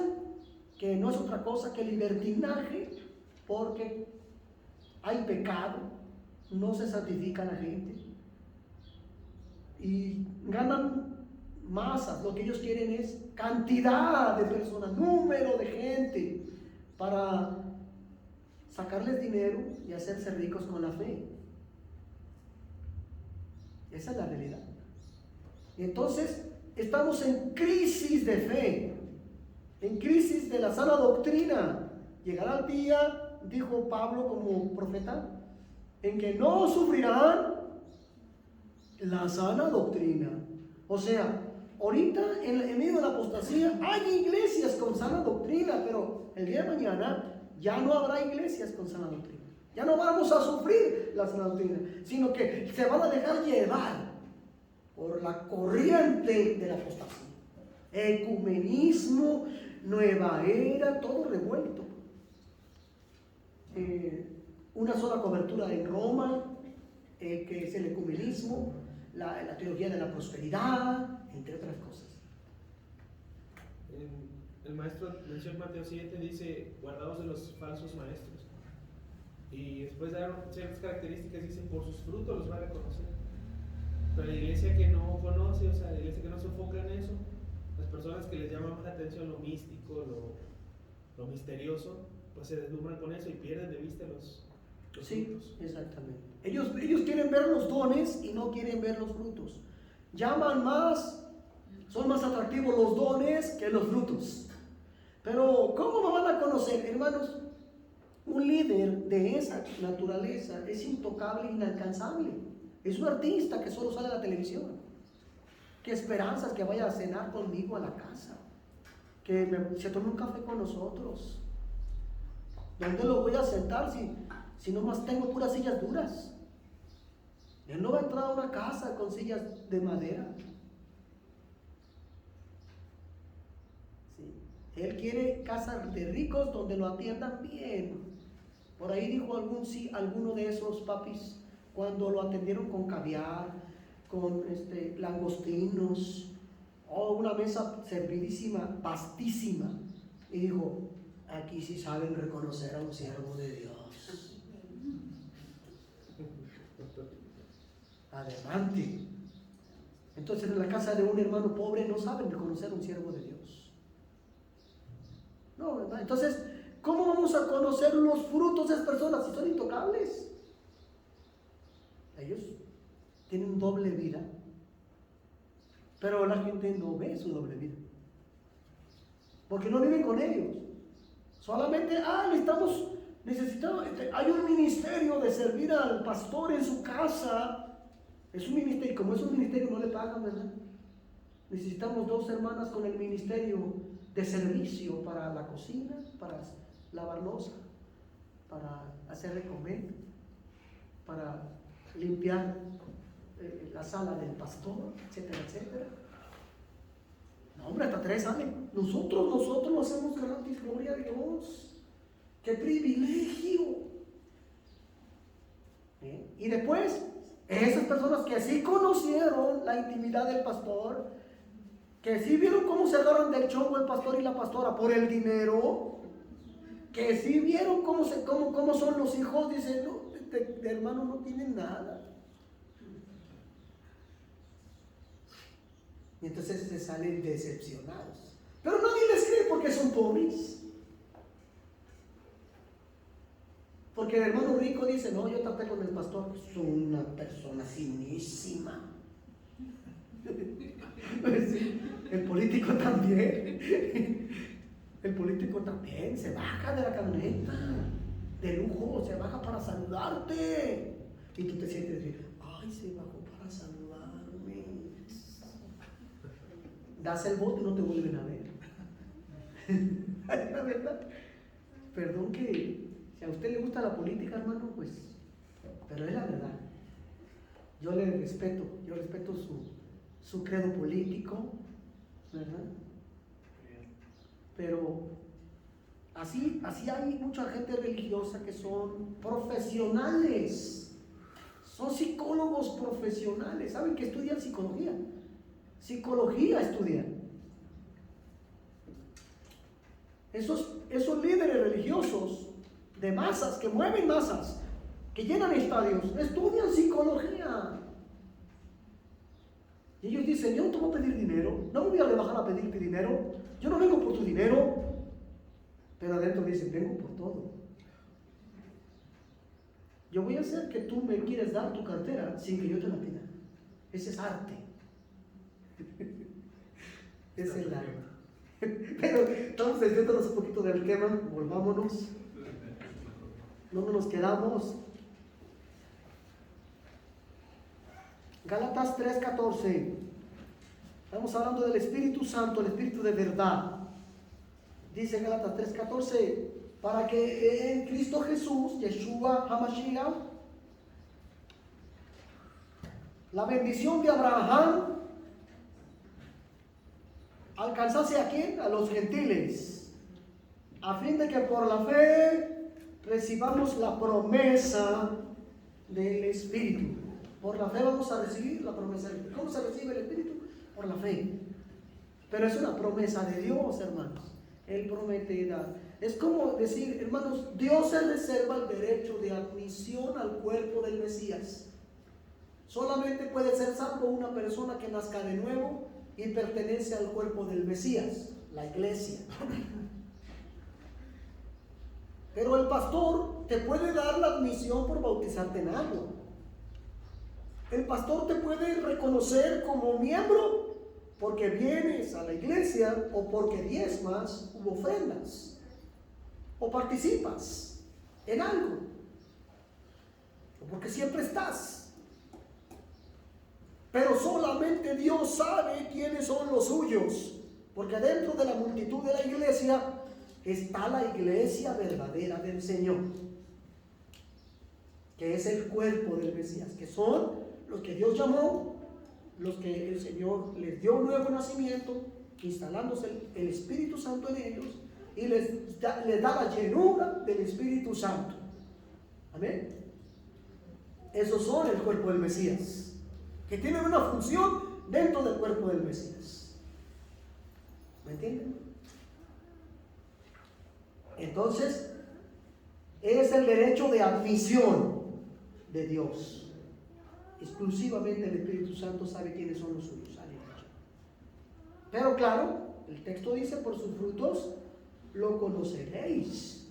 que no es otra cosa que libertinaje, porque hay pecado, no se santifica la gente y ganan masas. Lo que ellos quieren es cantidad de personas, número de gente para sacarles dinero y hacerse ricos con la fe. Esa es la realidad. Entonces estamos en crisis de fe, en crisis de la sana doctrina. Llegará el día, dijo Pablo como profeta, en que no sufrirán la sana doctrina. O sea, ahorita en medio de la apostasía hay iglesias con sana doctrina, pero el día de mañana ya no habrá iglesias con sana doctrina. Ya no vamos a sufrir la sana doctrina, sino que se van a dejar llevar por la corriente de la apostasía. Ecumenismo, nueva era, todo revuelto. Una sola cobertura en Roma, que es el ecumenismo, la teología de la prosperidad, entre otras cosas. El maestro menciona Mateo 7, dice, guardaos de los falsos maestros. Y después dar ciertas características, dicen, por sus frutos los van a reconocer. Pero la iglesia que no conoce, o sea, la iglesia que no se enfoca en eso, las personas que les llaman más la atención lo místico, lo misterioso, pues se deslumbran con eso y pierden de vista los Sí, frutos. exactamente. Ellos quieren ver los dones y no quieren ver los frutos. Llaman más, son más atractivos los dones que los frutos. Pero ¿cómo me van a conocer, hermanos? Un líder de esa naturaleza es intocable e inalcanzable. Es un artista que solo sale a la televisión. ¿Qué esperanzas que vaya a cenar conmigo a la casa? Que se tome un café con nosotros. ¿Dónde lo voy a sentar si nomás tengo puras sillas duras? Él no va a entrar a una casa con sillas de madera. Sí. Él quiere casas de ricos donde lo atiendan bien. Por ahí dijo alguno de esos papis cuando lo atendieron con caviar, con langostinos, una mesa servidísima, vastísima, y dijo: aquí sí saben reconocer a un siervo de Dios. Adelante. Entonces en la casa de un hermano pobre no saben reconocer a un siervo de Dios. No, ¿verdad? Entonces, ¿cómo vamos a conocer los frutos de esas personas si son intocables? Ellos tienen doble vida, pero la gente no ve su doble vida, porque no viven con ellos. Solamente, necesitamos necesitamos, hay un ministerio de servir al pastor en su casa. Es un ministerio, como es un ministerio no le pagan, ¿verdad? Necesitamos 2 hermanas con el ministerio de servicio para la cocina, para lavar loza, para hacer de comer, para limpiar la sala del pastor, etcétera, etcétera. No, hombre, hasta 3 salen. Nosotros lo hacemos gratis, gloria a Dios. ¡Qué privilegio! Y después, esas personas que sí conocieron la intimidad del pastor, que sí vieron cómo se agarran del chongo el pastor y la pastora por el dinero, que sí vieron cómo son los hijos, dicen, no, de hermano no tienen nada. Y entonces se salen decepcionados. Pero nadie les cree porque son pobres. Porque el hermano rico dice, no, yo traté con el pastor, es una persona finísima. Sí, el político también. El político también se baja de la camioneta de lujo, se baja para saludarte. Y tú te sientes decir, ay, se bajó para saludarme. Das el voto y no te vuelven a ver. La verdad. Perdón que si a usted le gusta la política, hermano, pues, pero es la verdad. Yo le respeto, su credo político, ¿verdad? Pero así hay mucha gente religiosa que son profesionales, son psicólogos profesionales. ¿Saben que estudian psicología? Psicología estudian. Esos líderes religiosos de masas, que mueven masas, que llenan estadios, estudian psicología. Y ellos dicen, yo no te voy a pedir dinero, no me voy a rebajar a pedirte dinero, yo no vengo por tu dinero. Pero adentro dicen, vengo por todo. Yo voy a hacer que tú me quieras dar tu cartera sin que yo te la pida. Ese es arte. Es el arte. Pero entonces, desviándonos un poquito del tema, volvámonos. ¿Dónde nos quedamos? Gálatas 3:14. Estamos hablando del Espíritu Santo, el Espíritu de verdad. Dice Gálatas 3:14, para que en Cristo Jesús, Yeshua HaMashiach, la bendición de Abraham alcanzase a quién? A los gentiles, a fin de que por la fe recibamos la promesa del Espíritu. Por la fe vamos a recibir la promesa del Espíritu. ¿Cómo se recibe el Espíritu? Por la fe. Pero es una promesa de Dios, hermanos. Él promete dar. Es como decir, hermanos, Dios se reserva el derecho de admisión al cuerpo del Mesías. Solamente puede ser salvo una persona que nazca de nuevo y pertenece al cuerpo del Mesías, la iglesia. Pero el pastor te puede dar la admisión por bautizarte en agua. El pastor te puede reconocer como miembro porque vienes a la iglesia o porque diezmas u ofrendas o participas en algo o porque siempre estás. Pero solamente Dios sabe quiénes son los suyos, porque dentro de la multitud de la iglesia está la iglesia verdadera del Señor, que es el cuerpo del Mesías, que son los que Dios llamó, los que el Señor les dio un nuevo nacimiento, instalándose el Espíritu Santo en ellos, y les da la llenura del Espíritu Santo. Amén. Esos son el cuerpo del Mesías, que tienen una función dentro del cuerpo del Mesías. ¿Me entienden? Entonces, es el derecho de admisión de Dios. Exclusivamente el Espíritu Santo sabe quiénes son los suyos. Pero claro, el texto dice, por sus frutos lo conoceréis.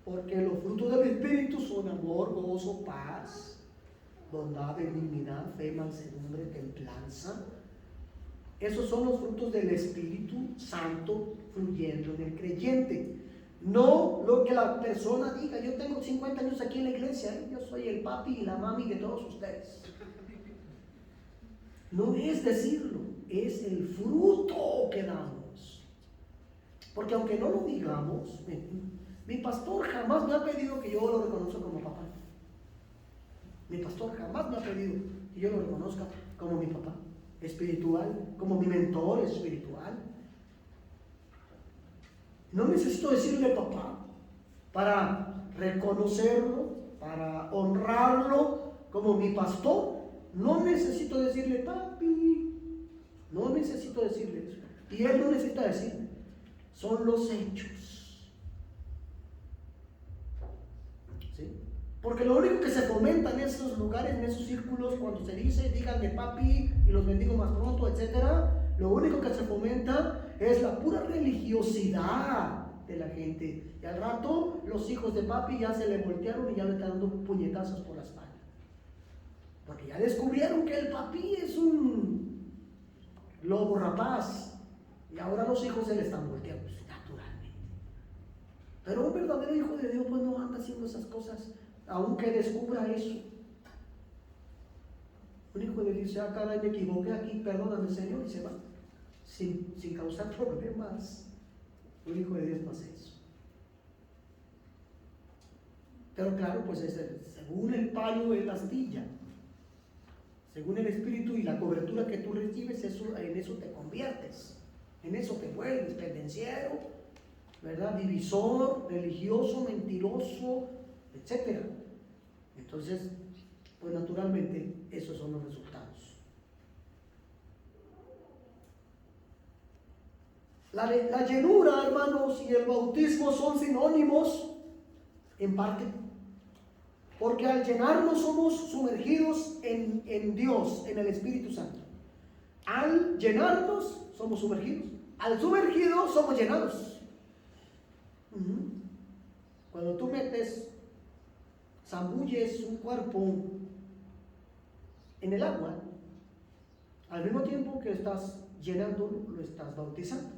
Porque los frutos del Espíritu son amor, gozo, paz, bondad, benignidad, fe, mansedumbre, templanza. Esos son los frutos del Espíritu Santo fluyendo en el creyente. No lo que la persona diga. Yo tengo 50 años aquí en la iglesia, yo soy el papi y la mami de todos ustedes. No es decirlo, es el fruto que damos. Porque aunque no lo digamos, mi pastor jamás me ha pedido que yo lo reconozca como papá. Mi pastor jamás me ha pedido que yo lo reconozca como mi papá espiritual, como mi mentor espiritual. No necesito decirle papá para reconocerlo, para honrarlo como mi pastor. No necesito decirle papi. No necesito decirle eso. Y él no necesita decirle. Son los hechos. ¿Sí? Porque lo único que se fomenta en esos lugares, en esos círculos, cuando se dice, díganme papi y los bendigo más pronto, etcétera, lo único que se fomenta es la pura religiosidad de la gente. Y al rato, los hijos de papi ya se le voltearon y ya le están dando puñetazos por la espalda. Porque ya descubrieron que el papi es un lobo rapaz. Y ahora los hijos se le están volteando, pues, naturalmente. Pero un verdadero hijo de Dios, pues no anda haciendo esas cosas, aunque descubra eso. Un hijo le dice, ah, caray, me equivoqué aquí, perdóname, Señor, y se va. Sin causar problemas. Un hijo de Dios no hace eso. Pero claro, pues según el paño es la astilla. Según el espíritu y la cobertura que tú recibes, en eso te conviertes. En eso te vuelves pendenciero, ¿verdad? Divisor, religioso, mentiroso, etc. Entonces, pues naturalmente, esos son los resultados. La llenura, hermanos, y el bautismo son sinónimos, en parte, porque al llenarnos somos sumergidos en Dios, en el Espíritu Santo. Al llenarnos somos sumergidos. Al sumergidos somos llenados. Cuando tú zambulles un cuerpo en el agua, al mismo tiempo que estás llenándolo, lo estás bautizando.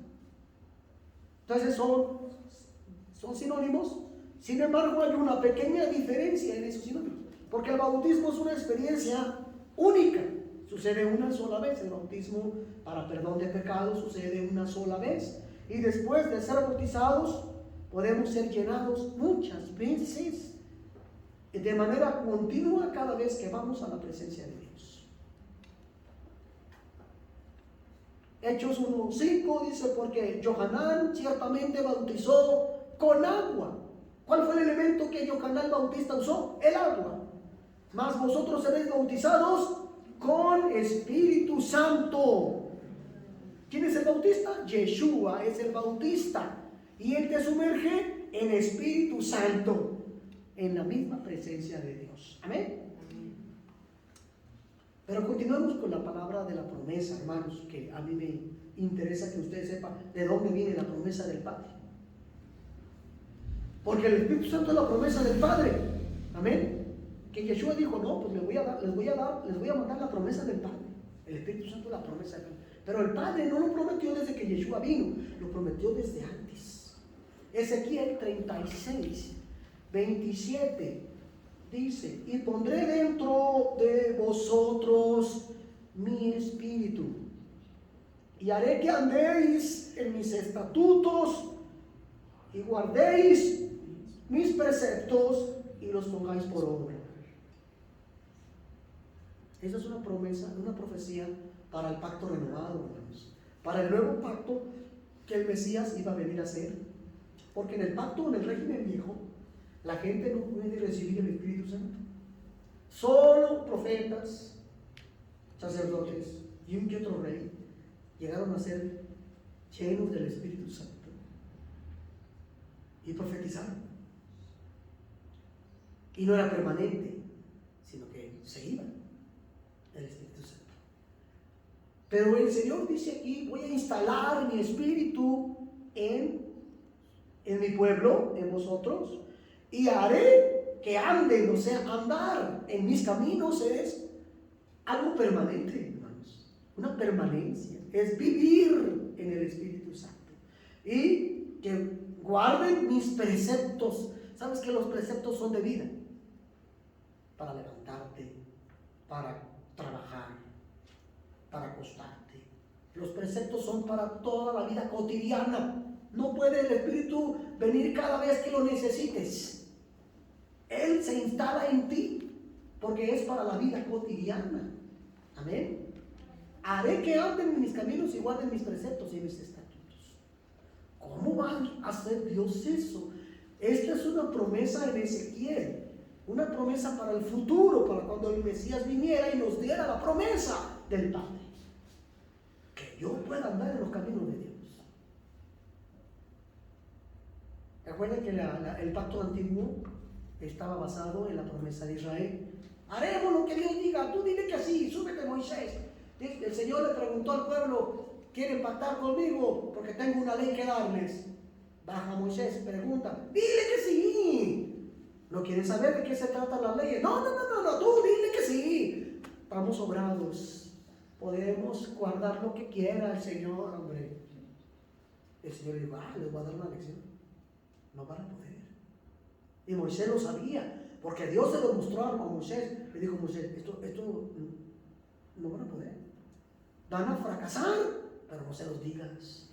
Entonces son sinónimos. Sin embargo, hay una pequeña diferencia en esos sinónimos, porque el bautismo es una experiencia única. Sucede una sola vez. El bautismo para perdón de pecados sucede una sola vez. Y después de ser bautizados, podemos ser llenados muchas veces, de manera continua, cada vez que vamos a la presencia de Dios. Hechos 1:5 dice, porque Johanán ciertamente bautizó con agua. ¿Cuál fue el elemento que Johanán Bautista usó? El agua. Mas vosotros seréis bautizados con Espíritu Santo. ¿Quién es el bautista? Yeshua es el bautista. Y él te sumerge en Espíritu Santo, en la misma presencia de Dios. Amén. Pero continuamos con la palabra de la promesa, hermanos, que a mí me interesa que ustedes sepan de dónde viene la promesa del Padre. Porque el Espíritu Santo es la promesa del Padre. Amén. Que Yeshua dijo, no, pues les voy a mandar la promesa del Padre. El Espíritu Santo es la promesa del Padre. Pero el Padre no lo prometió desde que Yeshua vino, lo prometió desde antes. Ezequiel 36, 27 dice, y pondré dentro de vosotros mi espíritu, y haré que andéis en mis estatutos, y guardéis mis preceptos, y los pongáis por obra. Esa es una promesa, una profecía para el pacto renovado, hermanos. Para el nuevo pacto que el Mesías iba a venir a hacer. Porque en el pacto, en el régimen viejo, la gente no puede recibir el Espíritu Santo. Solo profetas, sacerdotes y un que otro rey llegaron a ser llenos del Espíritu Santo y profetizaron. Y no era permanente, sino que se iban del Espíritu Santo. Pero el Señor dice aquí, voy a instalar mi Espíritu en mi pueblo, en vosotros, y haré que anden, o sea, andar en mis caminos es algo permanente, hermanos, una permanencia, es vivir en el Espíritu Santo. Y que guarden mis preceptos. ¿Sabes que los preceptos son de vida? Para levantarte, para trabajar, para acostarte. Los preceptos son para toda la vida cotidiana. No puede el Espíritu venir cada vez que lo necesites. Él se instala en ti porque es para la vida cotidiana. Amén. Haré que anden en mis caminos y guarden mis preceptos y mis estatutos. ¿Cómo va a hacer Dios eso? Esta es una promesa en Ezequiel, una promesa para el futuro, para cuando el Mesías viniera y nos diera la promesa del Padre, que yo pueda andar en los caminos de Dios. Recuerden que el pacto antiguo estaba basado en la promesa de Israel. Haremos lo que Dios diga, tú dile que sí, súbete Moisés. El Señor le preguntó al pueblo, ¿quieren pactar conmigo? Porque tengo una ley que darles. Baja Moisés, pregunta, dile que sí. ¿No quieren saber de qué se tratan las leyes? No, tú dile que sí. Estamos sobrados. Podemos guardar lo que quiera el Señor, hombre. El Señor dijo, les voy a dar una lección. No van a poder. Y Moisés lo sabía, porque Dios se lo mostró a Moisés. Le dijo Moisés, esto no van a poder. Van a fracasar, pero no se los digas.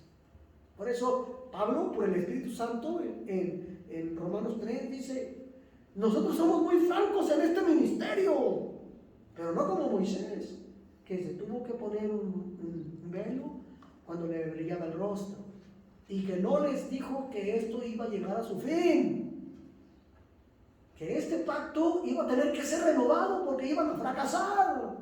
Por eso Pablo, por el Espíritu Santo, en Romanos 3 dice, nosotros somos muy francos en este ministerio, pero no como Moisés, que se tuvo que poner un velo cuando le brillaba el rostro, y que no les dijo que esto iba a llegar a su fin, que este pacto iba a tener que ser renovado porque iban a fracasar.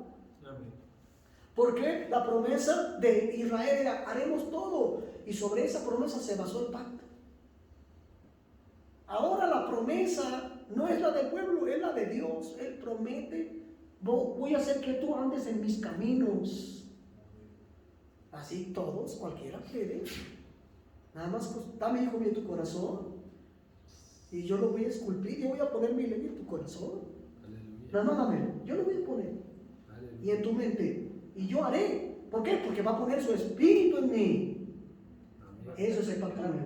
Porque la promesa de Israel era, haremos todo, y sobre esa promesa se basó el pacto. Ahora la promesa no es la del pueblo, es la de Dios. Él promete, voy a hacer que tú andes en mis caminos. Así todos, cualquiera puede. Nada más, pues, dame, hijo mío, tu corazón, y yo lo voy a esculpir y voy a poner mi ley en tu corazón. Aleluya. No, dámelo, yo lo voy a poner. Aleluya. Y en tu mente, y yo haré. ¿Por qué? Porque va a poner su espíritu en mí. Amén. Eso es el pacto nuevo.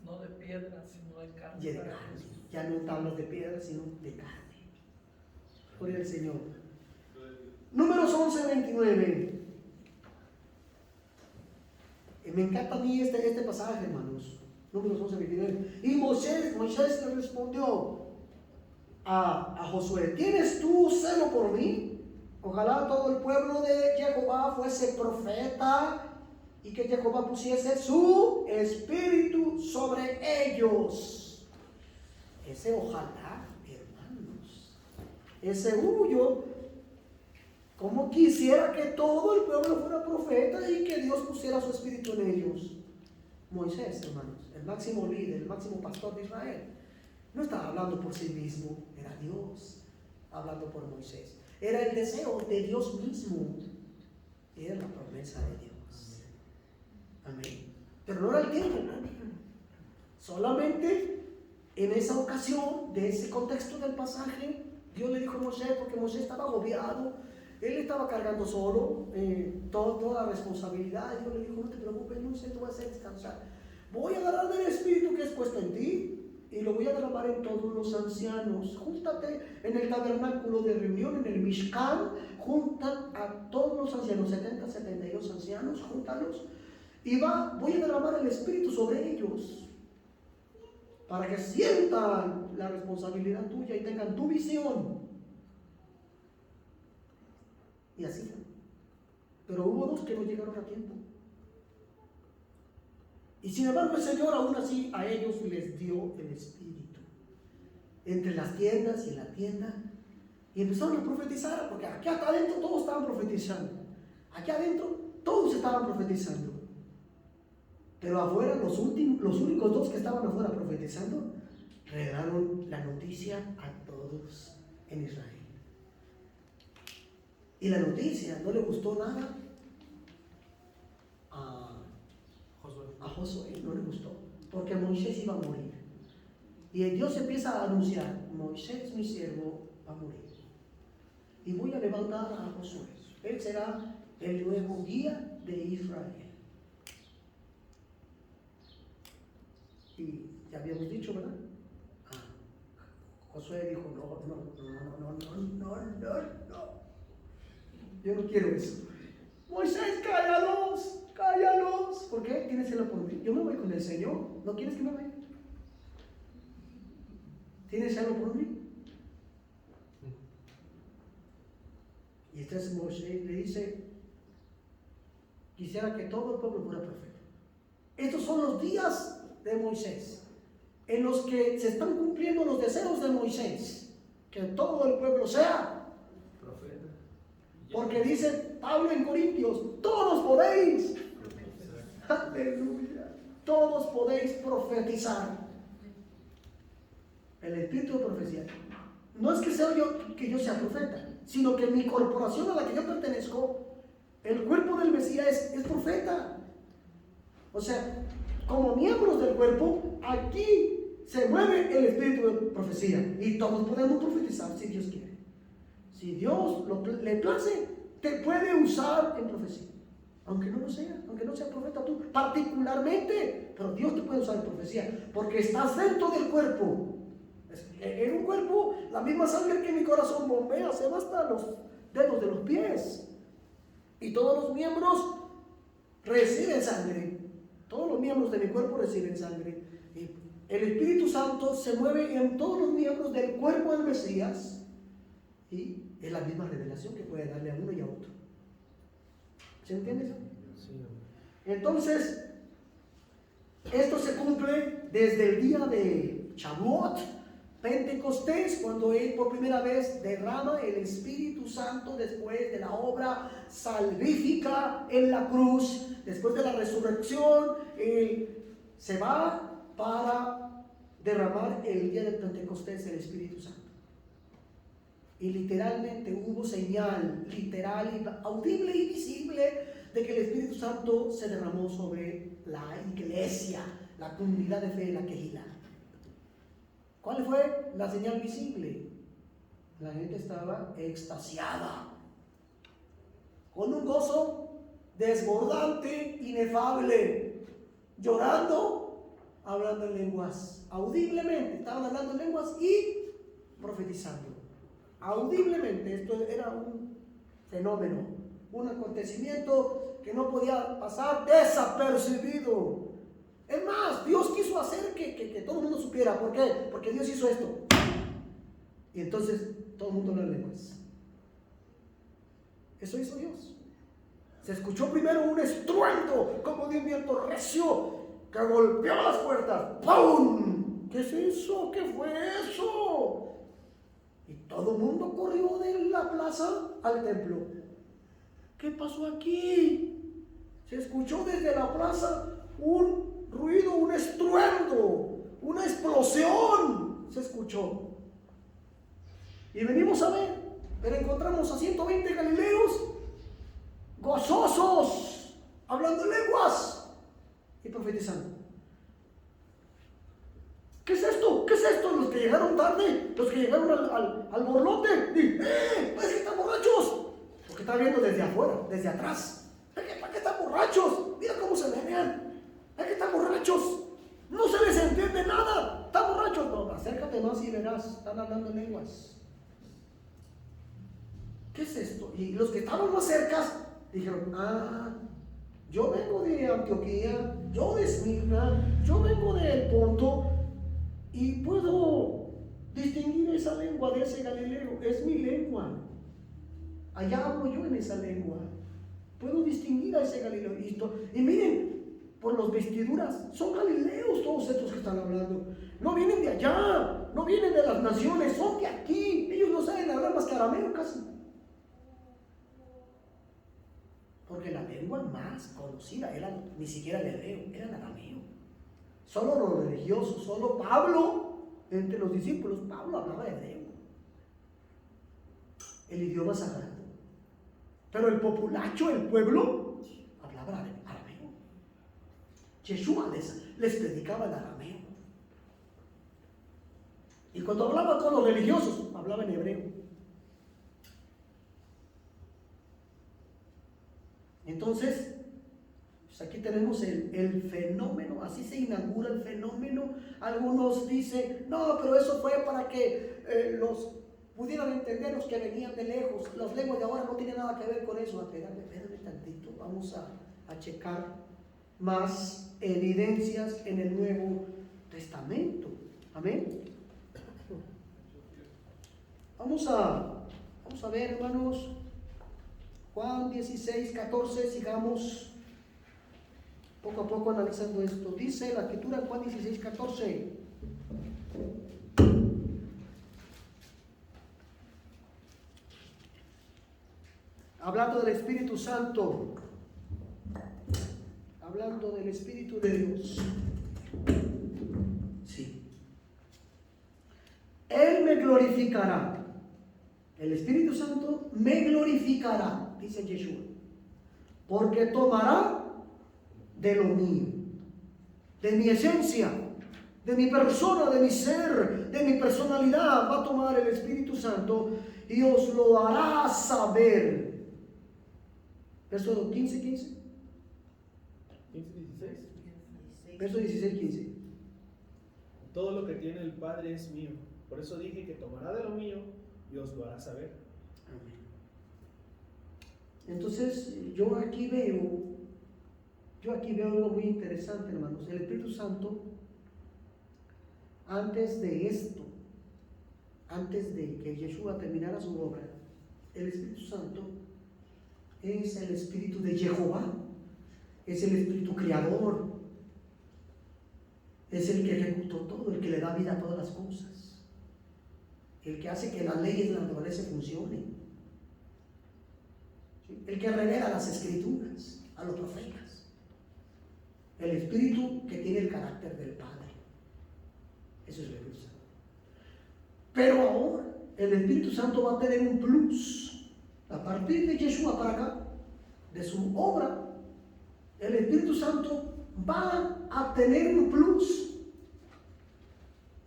No de piedra, sino de carne. Y de carne. Ya no tablas de piedra, sino de carne. Por el Señor. Números 11:29. Me encanta a mí este pasaje, hermanos. Números 11:29. Y Moisés le respondió a Josué, ¿tienes tú celo por mí? Ojalá todo el pueblo de Jehová fuese profeta y que Jehová pusiese su espíritu sobre ellos. Ese ojalá, hermanos, ese yo como quisiera que todo el pueblo fuera profeta y que Dios pusiera su espíritu en ellos. Moisés, hermanos, el máximo líder, el máximo pastor de Israel, no estaba hablando por sí mismo, era Dios hablando por Moisés. Era el deseo de Dios mismo. Era la promesa de Dios. Amén. Pero no era el tiempo. Solamente en esa ocasión, de ese contexto del pasaje, Dios le dijo a Moisés, porque Moisés estaba agobiado, él estaba cargando solo toda la responsabilidad. Y Dios le dijo, no te preocupes, Moisés, te voy a hacer descansar. Voy a agarrar del espíritu que es puesto en ti y lo voy a derramar en todos los ancianos. Júntate en el tabernáculo de reunión, en el Mishkan, junta a todos los ancianos, 72 ancianos, júntalos, y voy a derramar el espíritu sobre ellos, para que sientan la responsabilidad tuya y tengan tu visión. Y así fue. Pero hubo dos que no llegaron a tiempo. Y sin embargo el Señor aún así a ellos les dio el espíritu entre las tiendas y en la tienda, y empezaron a profetizar, porque aquí adentro todos estaban profetizando, aquí adentro todos estaban profetizando, pero afuera los únicos dos que estaban afuera profetizando regalaron la noticia a todos en Israel. Y la noticia no le gustó nada a Josué, no le gustó, porque Moisés iba a morir. Y Dios empieza a anunciar, Moisés mi siervo va a morir, y voy a levantar a Josué, él será el nuevo guía de Israel. Y ya habíamos dicho, ¿verdad? Josué dijo, no. Yo no quiero eso. Moisés, cállalos. ¿Por qué? ¿Tienes celo por mí? Yo me voy con el Señor. ¿No quieres que me vaya? ¿Tienes celo por mí? Y entonces Moisés le dice, quisiera que todo el pueblo fuera perfecto. Estos son los días de Moisés, en los que se están cumpliendo los deseos de Moisés, que todo el pueblo sea Profeta. porque dice Pablo en Corintios, todos podéis, aleluya, todos podéis profetizar. El espíritu de profecía no es que sea que yo sea profeta, sino que mi corporación a la que yo pertenezco, el cuerpo del Mesías es profeta. O sea, como miembros del cuerpo, aquí se mueve el espíritu de profecía y todos podemos profetizar si Dios quiere. Si Dios le place, te puede usar en profecía, aunque no sea profeta tú particularmente, pero Dios te puede usar en profecía porque estás dentro del cuerpo. En un cuerpo, la misma sangre que mi corazón bombea se va hasta los dedos de los pies, y todos los miembros reciben sangre. Todos los miembros de mi cuerpo reciben sangre. Y el Espíritu Santo se mueve en todos los miembros del cuerpo del Mesías, y es la misma revelación que puede darle a uno y a otro. ¿Se entiende eso? Sí. Entonces, esto se cumple desde el día de Shavuot, Pentecostés, cuando Él por primera vez derrama el Espíritu Santo después de la obra salvífica en la cruz. Después de la resurrección, Él se va para derramar el día de Pentecostés el Espíritu Santo. Y literalmente hubo señal, literal, audible y visible, de que el Espíritu Santo se derramó sobre la iglesia, la comunidad de fe de la Kehilá. ¿Cuál fue la señal visible? La gente estaba extasiada, con un gozo desbordante, inefable, llorando, hablando en lenguas, audiblemente, estaban hablando en lenguas y profetizando. Audiblemente, esto era un fenómeno, un acontecimiento que no podía pasar desapercibido. Es más, Dios quiso hacer que todo el mundo supiera. ¿Por qué? Porque Dios hizo esto. Y entonces todo el mundo habla en lenguas. Eso hizo Dios. Se escuchó primero un estruendo, como de un viento recio, que golpeó las puertas. ¡Pum! ¿Qué es eso? ¿Qué fue eso? Y todo el mundo corrió de la plaza al templo. ¿Qué pasó aquí? Se escuchó desde la plaza un ruido, un estruendo, una explosión se escuchó. Y venimos a ver, pero encontramos a 120 galileos gozosos, hablando en lenguas y profetizando. ¿Qué es esto? ¿Qué es esto? Los que llegaron tarde, los que llegaron al borlote, es que están borrachos, porque está viendo desde afuera, desde atrás. ¿Para qué están borrachos? Mira cómo se menean. ¿Para qué están borrachos? No se les entiende nada. ¿Están borrachos? No, acércate más y verás, están hablando en lenguas. ¿Qué es esto? Y los que estaban más cerca dijeron, yo vengo de Antioquía, yo de Esmirna, yo vengo del Ponto, y puedo distinguir esa lengua de ese Galileo. Es mi lengua. Allá hablo yo en esa lengua. Puedo distinguir a ese Galileo. Y miren, por las vestiduras, son galileos todos estos que están hablando. No vienen de allá, no vienen de las naciones, son de aquí. Ellos no saben hablar más que arameo casi. Porque la lengua más conocida era ni siquiera el hebreo, era el arameo. Solo los religiosos, solo Pablo, entre los discípulos, Pablo hablaba hebreo, el idioma sagrado. Pero el populacho, el pueblo, hablaba arameo. Yeshua les predicaba el arameo. Y cuando hablaba con los religiosos, hablaba en hebreo. Entonces, Pues aquí tenemos el fenómeno, así se inaugura el fenómeno. Algunos dicen, no, pero eso fue para que los pudieran entender los que venían de lejos. Las lenguas de ahora no tienen nada que ver con eso. Espérame tantito, vamos a checar más evidencias en el Nuevo Testamento. Amén. Vamos a ver, hermanos, Juan 16, 14, sigamos poco a poco analizando esto. Dice la escritura en Juan 16, 14. Hablando del Espíritu Santo, hablando del Espíritu de Dios. Sí. Él me glorificará. El Espíritu Santo me glorificará, dice Yeshua, porque tomará de lo mío, de mi esencia, de mi persona, de mi ser, de mi personalidad. Va a tomar el Espíritu Santo y os lo hará saber. Verso 15, 15. 15, 16. Verso 16, 15. Todo lo que tiene el Padre es mío. Por eso dije que tomará de lo mío y os lo hará saber. Amén. Entonces, yo aquí veo algo muy interesante, hermanos. El Espíritu Santo, antes de esto, antes de que Yeshua terminara su obra, el Espíritu Santo es el Espíritu de Jehová, es el Espíritu Creador, es el que ejecutó todo, el que le da vida a todas las cosas, el que hace que las leyes de la naturaleza funcionen, ¿sí? El que revela las Escrituras a los profetas, el Espíritu que tiene el carácter del Padre. Eso es el Espíritu Santo. Pero ahora el Espíritu Santo va a tener un plus. A partir de Yeshua para acá, de su obra, el Espíritu Santo va a tener un plus.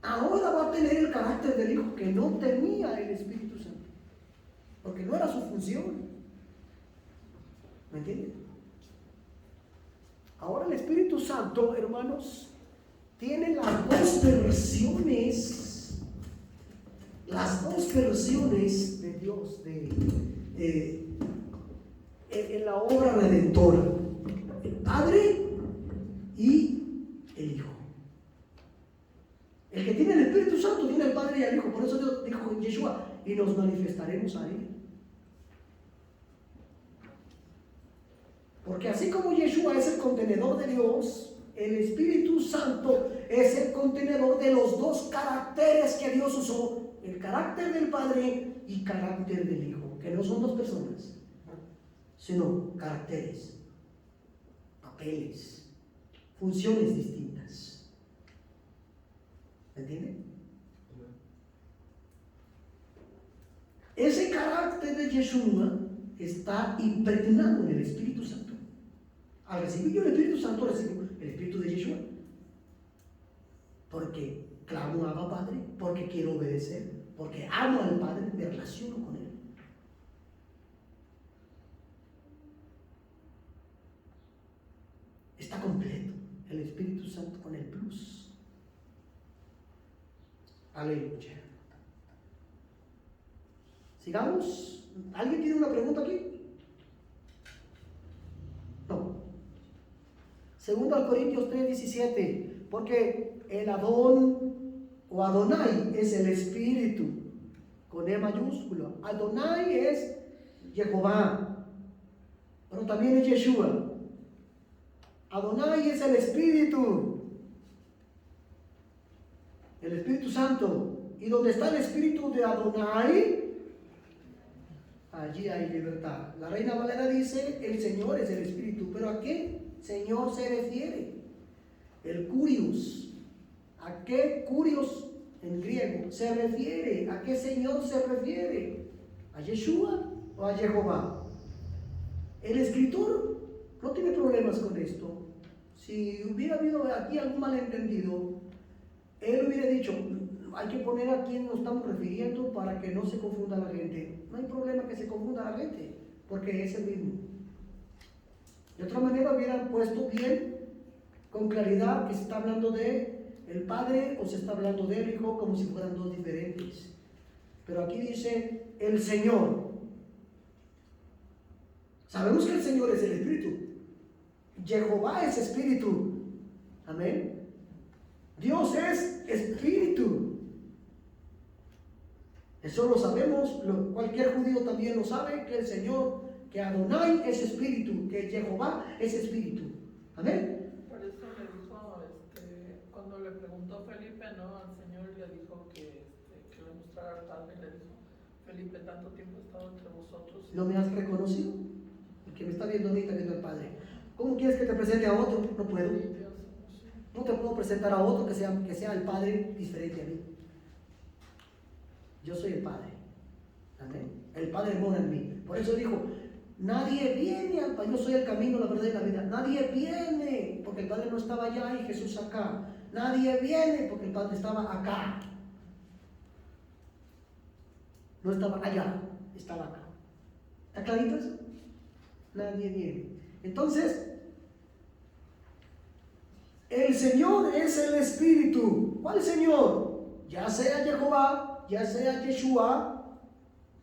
Ahora va a tener el carácter del Hijo que no tenía el Espíritu Santo, porque no era su función. ¿Me entienden? Ahora el Espíritu Santo, hermanos, tiene las dos versiones de Dios, en la obra redentora, el Padre y el Hijo. El que tiene el Espíritu Santo tiene el Padre y el Hijo. Por eso Dios dijo en Yeshua, y nos manifestaremos a Él. Porque así como Yeshua es el contenedor de Dios, el Espíritu Santo es el contenedor de los dos caracteres que Dios usó, el carácter del Padre y carácter del Hijo, que no son dos personas, sino caracteres, papeles, funciones distintas. ¿Me entienden? Ese carácter de Yeshua está impregnado en el Espíritu Santo. Al recibir yo el Espíritu Santo, recibo el Espíritu de Yeshua. Porque clamo a Abba Padre, porque quiero obedecer, porque amo al Padre, me relaciono con Él. Está completo el Espíritu Santo con el plus. Aleluya. Sigamos. ¿Alguien tiene una pregunta aquí? No. Segundo al Corintios 3:17, porque el Adón o Adonai es el Espíritu, con E mayúscula. Adonai es Jehová, pero también es Yeshua. Adonai es el Espíritu Santo. Y donde está el Espíritu de Adonai, allí hay libertad. La Reina Valera dice, el Señor es el Espíritu. ¿Pero a qué Señor se refiere? El Kurios. ¿A qué Kurios en griego se refiere? ¿A qué Señor se refiere? ¿A Yeshua o a Jehová? El escritor no tiene problemas con esto. Si hubiera habido aquí algún malentendido, él hubiera dicho, hay que poner a quién nos estamos refiriendo para que no se confunda la gente. No hay problema que se confunda la gente, porque es el mismo. De otra manera hubieran puesto bien, con claridad, que se está hablando de el Padre o se está hablando del Hijo, como si fueran dos diferentes. Pero aquí dice el Señor. Sabemos que el Señor es el Espíritu. Jehová es Espíritu. Amén. Dios es Espíritu. Eso lo sabemos. Cualquier judío también lo sabe, que el Señor, que Adonai es Espíritu, que Jehová es Espíritu. Amén. Por eso le dijo, cuando le preguntó Felipe, ¿no? Al Señor le dijo que le mostrara al Padre, le dijo, Felipe, tanto tiempo he estado entre vosotros. ¿No me has reconocido? El que me está viendo a mí está viendo al Padre. ¿Cómo quieres que te presente a otro? No puedo. No te puedo presentar a otro que sea el Padre diferente a mí. Yo soy el Padre. Amén. El Padre mora en mí. Por eso dijo, nadie viene al Padre. Yo soy el camino, la verdad y la vida. Nadie viene porque el Padre no estaba allá y Jesús acá. Nadie viene porque el Padre estaba acá. No estaba allá, estaba acá. ¿Está clarito eso? Nadie viene. Entonces, el Señor es el Espíritu. ¿Cuál Señor? Ya sea Jehová, ya sea Yeshua,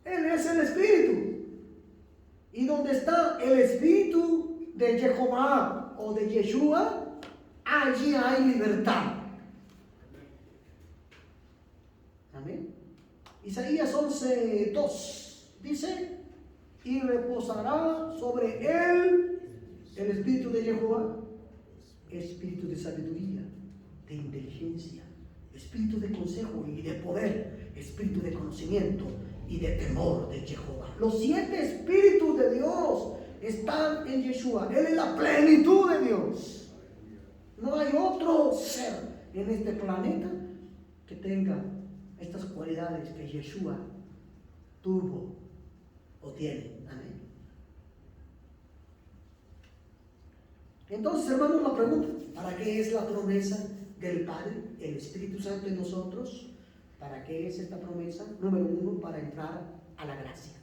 Él es el Espíritu. Y donde está el Espíritu de Jehová o de Yeshua, allí hay libertad. Amén. Isaías 11:2 dice, y reposará sobre él el Espíritu de Jehová, espíritu de sabiduría, de inteligencia, espíritu de consejo y de poder, espíritu de conocimiento y de temor de Jehová. Los 7 espíritus de Dios están en Yeshua. Él es la plenitud de Dios. No hay otro ser en este planeta que tenga estas cualidades que Yeshua tuvo o tiene. Amén. Entonces, hermanos, la pregunta, ¿para qué es la promesa del Padre, el Espíritu Santo en nosotros? ¿Para qué es esta promesa? Número 1, para entrar a la gracia.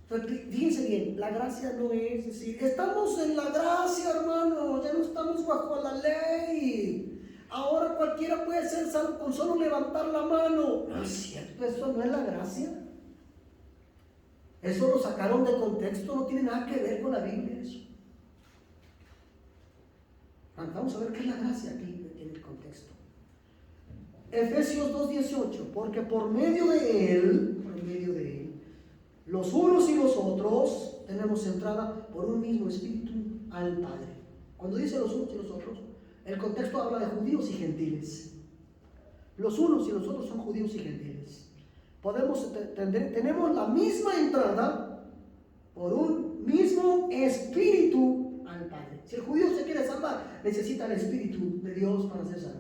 Fíjense bien, la gracia no es decir, estamos en la gracia, hermano, ya no estamos bajo la ley. Ahora cualquiera puede ser salvo con solo levantar la mano. No es cierto, eso no es la gracia. Eso lo sacaron de contexto, no tiene nada que ver con la Biblia eso. Vamos a ver qué es la gracia aquí en el contexto. Efesios 2:18, porque por medio de él, los unos y los otros tenemos entrada por un mismo espíritu al Padre. Cuando dice los unos y los otros, el contexto habla de judíos y gentiles. Los unos y los otros son judíos y gentiles. Tenemos la misma entrada por un mismo espíritu al Padre. Si el judío se quiere salvar, necesita el espíritu de Dios para ser salvo.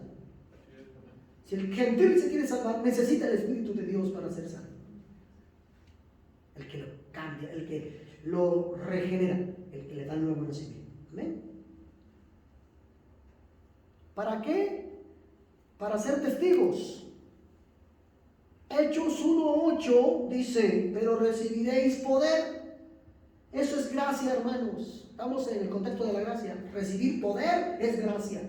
Si el gentil se quiere salvar, necesita el espíritu de Dios para ser salvo. El que lo cambia, el que lo regenera, el que le da el nuevo nacimiento. ¿Amén? ¿Para qué? Para ser testigos. Hechos 1:8 dice, pero recibiréis poder. Eso es gracia, hermanos. Estamos en el contexto de la gracia. Recibir poder es gracia.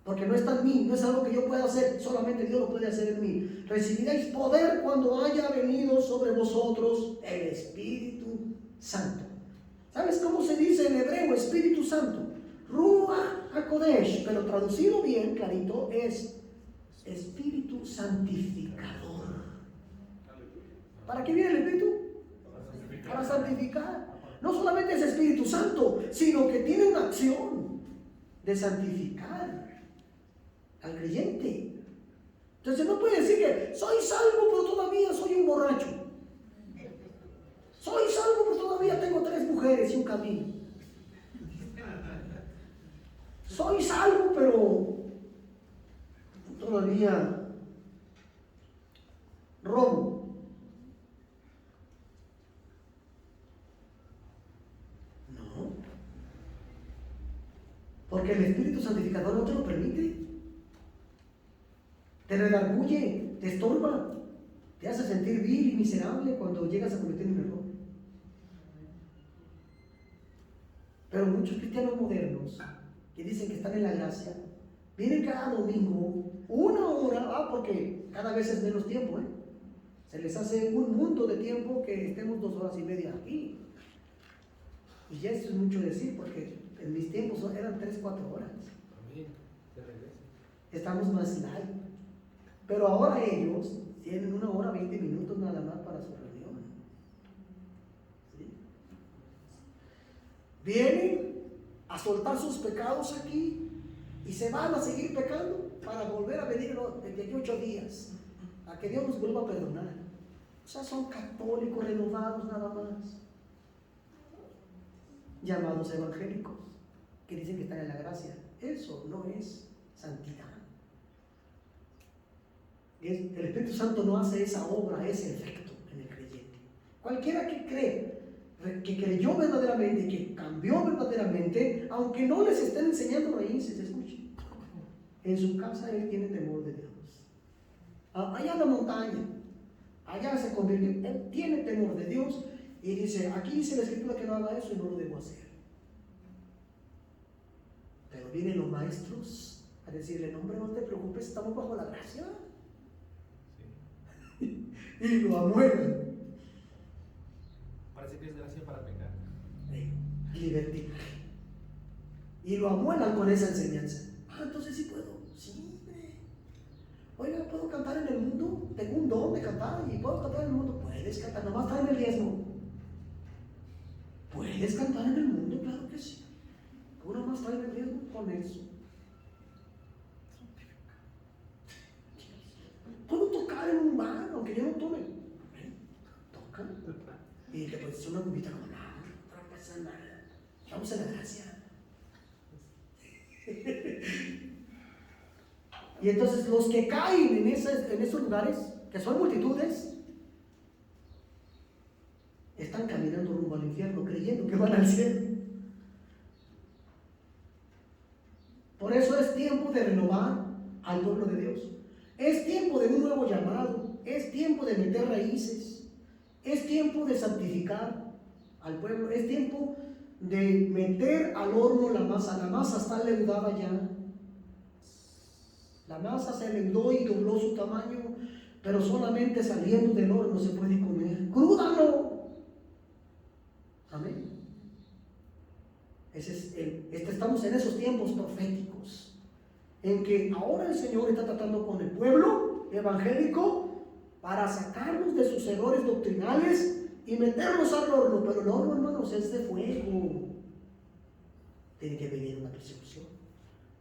Porque no está en mí, no es algo que yo pueda hacer, solamente Dios lo puede hacer en mí. Recibiréis poder cuando haya venido sobre vosotros el Espíritu Santo. ¿Sabes cómo se dice en hebreo Espíritu Santo? Ruach HaKodesh, pero traducido bien, clarito, es Espíritu Santificador. ¿Para qué viene el Espíritu? Para santificar. No solamente es Espíritu Santo, sino que tiene una acción de santificar al creyente. Entonces no puede decir que soy salvo pero todavía soy un borracho. Soy salvo pero todavía tengo 3 mujeres y un camino. Soy salvo pero todavía robo. No. Porque el Espíritu Santificador no te lo permite. Te redarguye, te estorba, te hace sentir vil y miserable cuando llegas a cometer un error. Pero muchos cristianos modernos que dicen que están en la gracia, vienen cada domingo, una hora, porque cada vez es menos tiempo, se les hace un mundo de tiempo que estemos 2 horas y media aquí. Y ya eso es mucho decir, porque en mis tiempos eran 3, 4 horas. Amén. De regreso. Estamos más light. Pero ahora ellos tienen 1 hora 20 minutos nada más para su reunión. ¿Sí? Vienen a soltar sus pecados aquí y se van a seguir pecando para volver a venir de aquí 8 días a que Dios nos vuelva a perdonar. O sea, son católicos renovados nada más, llamados evangélicos, que dicen que están en la gracia. Eso no es santidad. El Espíritu Santo no hace esa obra, ese efecto en el creyente. Cualquiera que cree, que creyó verdaderamente, que cambió verdaderamente, aunque no les estén enseñando raíces, escuchen, en su casa él tiene temor de Dios. Allá en la montaña, allá se convirtió, él tiene temor de Dios y dice, aquí dice la Escritura que no haga eso y no lo debo hacer. Pero vienen los maestros a decirle, no hombre, no te preocupes, estamos bajo la gracia. Sí. Y lo amuelan. Parece que es gracia para pecar. Libertinaje. Y lo amuelan con esa enseñanza. Entonces sí puedo. Sí, hombre. Oiga, ¿puedo cantar en el mundo? Tengo un don de cantar y puedo cantar en el mundo. Puedes cantar, nomás traen el diezmo. Puedes cantar en el mundo, claro que sí. Uno más trae el diezmo con eso. Puedo tocar en un bar, aunque yo no tome. Toca. Y te puedes hacer una cubita como, no pasa nada. Vamos a la gracia. Y entonces los que caen en esos lugares, que son multitudes, están caminando rumbo al infierno, creyendo que van al cielo. Por eso es tiempo de renovar al pueblo de Dios. Es tiempo de un nuevo llamado. Es tiempo de meter raíces. Es tiempo de santificar al pueblo. Es tiempo de meter al horno la masa. La masa está leudada ya. La masa se leudó y dobló su tamaño, pero solamente saliendo del horno se puede comer. ¡Cruda no! Amén. Estamos en esos tiempos proféticos en que ahora el Señor está tratando con el pueblo evangélico para sacarlos de sus errores doctrinales y meterlos al horno. Pero el horno, hermanos, es de fuego. Tiene que venir una persecución.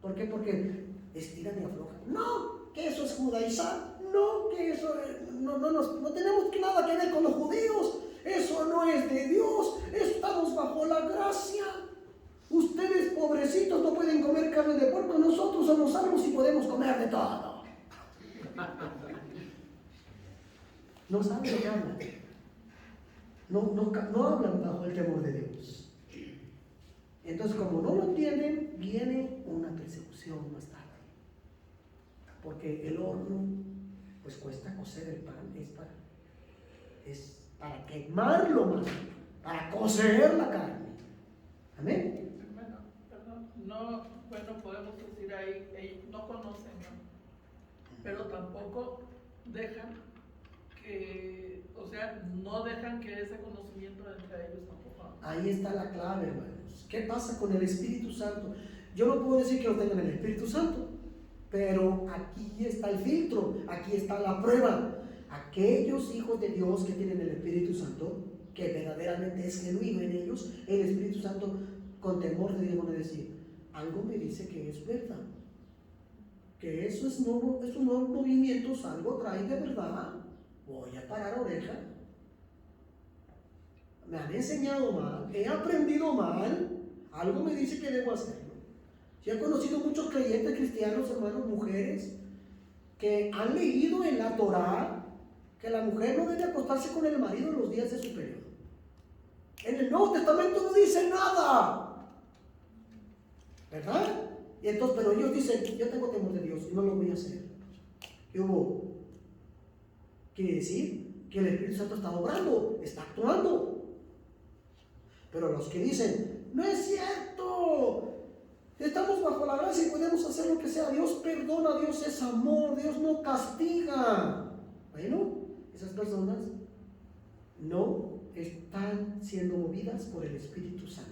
¿Por qué? Porque estiran y aflojan. No, que eso es judaizar. No, que eso no tenemos nada que ver con los judíos. Eso no es de Dios. Estamos bajo la gracia. Ustedes, pobrecitos, no pueden comer carne de puerco. Nosotros somos salvos y podemos comer de todo. No saben lo que hablan. No hablan bajo el temor de Dios. Entonces, como no lo entienden, viene una persecución más tarde. Porque el horno, pues cuesta cocer el pan, es para quemarlo más, para cocer la carne. Amén. Bueno, podemos decir ahí, ellos no conocen, ¿no? Pero tampoco dejan que, no dejan que ese conocimiento entre ellos tampoco. Ahí está la clave, hermanos. ¿Qué pasa con el Espíritu Santo? Yo no puedo decir que no tengan el Espíritu Santo, pero aquí está el filtro, aquí está la prueba. Aquellos hijos de Dios que tienen el Espíritu Santo, que verdaderamente es genuino en ellos, el Espíritu Santo con temor de Dios van a decir, algo me dice que es verdad, que esos nuevos movimientos algo trae de verdad, voy a parar oreja. Me han enseñado mal, he aprendido mal, algo me dice que debo hacerlo. Yo he conocido muchos creyentes cristianos, hermanos, mujeres, que han leído en la Torá que la mujer no debe acostarse con el marido en los días de su periodo. En el Nuevo Testamento no dice nada, ¿verdad? Y entonces, pero ellos dicen, yo tengo temor de Dios y no lo voy a hacer. ¿Qué hubo? Quiere decir que el Espíritu Santo está obrando, está actuando. Pero los que dicen, No es cierto. Estamos bajo la gracia y podemos hacer lo que sea. Dios perdona, Dios es amor, Dios no castiga. Bueno, esas personas no están siendo movidas por el Espíritu Santo.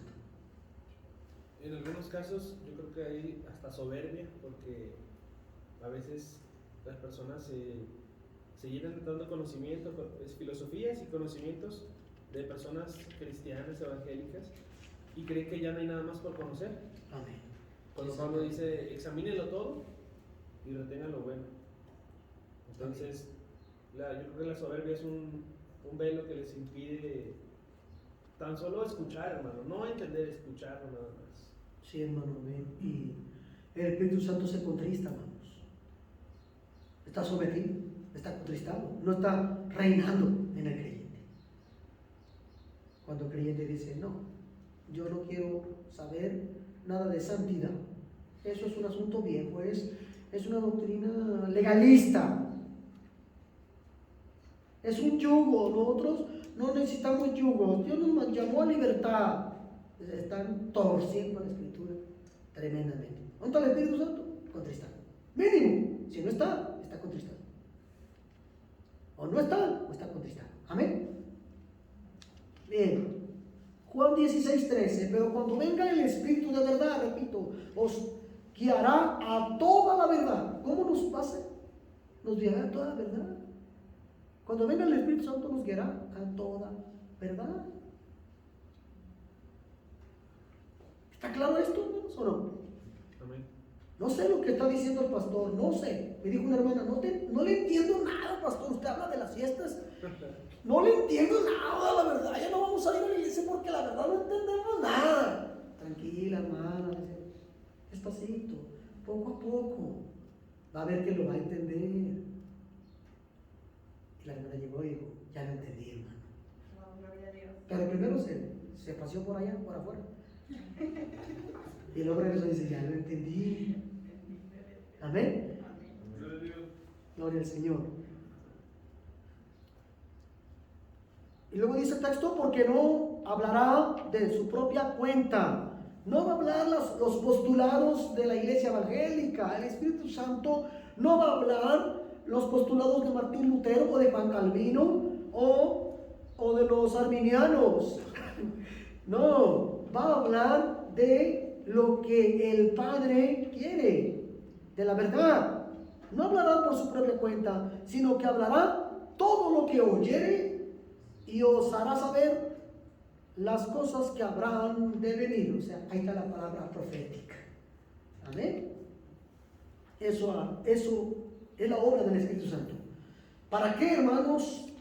En algunos casos yo creo que hay hasta soberbia, porque a veces las personas se llenan de tanto conocimiento, filosofías y conocimientos de personas cristianas, evangélicas, y creen que ya no hay nada más por conocer. Amén. Cuando Pablo dice, examínenlo todo y retengan lo bueno. Entonces, yo creo que la soberbia es un velo que les impide tan solo escuchar, hermano, no entender, escucharlo nada más. Sí, hermano, amén. Y el Espíritu Santo se contrista, hermanos. Está sometido, está contristado, no está reinando en el creyente. Cuando el creyente dice, no, yo no quiero saber nada de santidad. Eso es un asunto viejo, es una doctrina legalista. Es un yugo. Nosotros no necesitamos yugos. Dios nos llamó a libertad. Están torciendo la Escritura tremendamente. ¿Dónde está el Espíritu Santo? Contristado. Mínimo. Si no está, está contristado. O no está, o está contristado. Amén. Bien. Juan 16:13. Pero cuando venga el Espíritu de verdad, repito, os guiará a toda la verdad. ¿Cómo nos pasa? Nos guiará a toda la verdad. Cuando venga el Espíritu Santo nos guiará a toda verdad. ¿Está claro esto, hermanos, o no? Amén. No sé lo que está diciendo el pastor, no sé. Me dijo una hermana, no le entiendo nada, pastor. Usted habla de las fiestas. No le entiendo nada, la verdad. Ya no vamos a ir a la iglesia porque la verdad no entendemos nada. Tranquila, hermana. Despacito, poco a poco. Va a ver que lo va a entender. Y la hermana llegó y dijo, ya lo entendí, hermano. No, gloria a Dios. Pero primero se paseó por allá, por afuera. Y el hombre regresó y dice, ya lo entendí. Amén. Gloria al Señor. Y luego dice el texto, porque no hablará de su propia cuenta. No va a hablar los postulados de la iglesia evangélica. El Espíritu Santo no va a hablar los postulados de Martín Lutero o de Juan Calvino o de los arminianos. No, va a hablar de lo que el Padre quiere, de la verdad. No hablará por su propia cuenta, sino que hablará todo lo que oyere y os hará saber las cosas que habrán de venir. O sea, ahí está la palabra profética. Amén. Eso es la obra del Espíritu Santo. ¿Para qué, hermanos?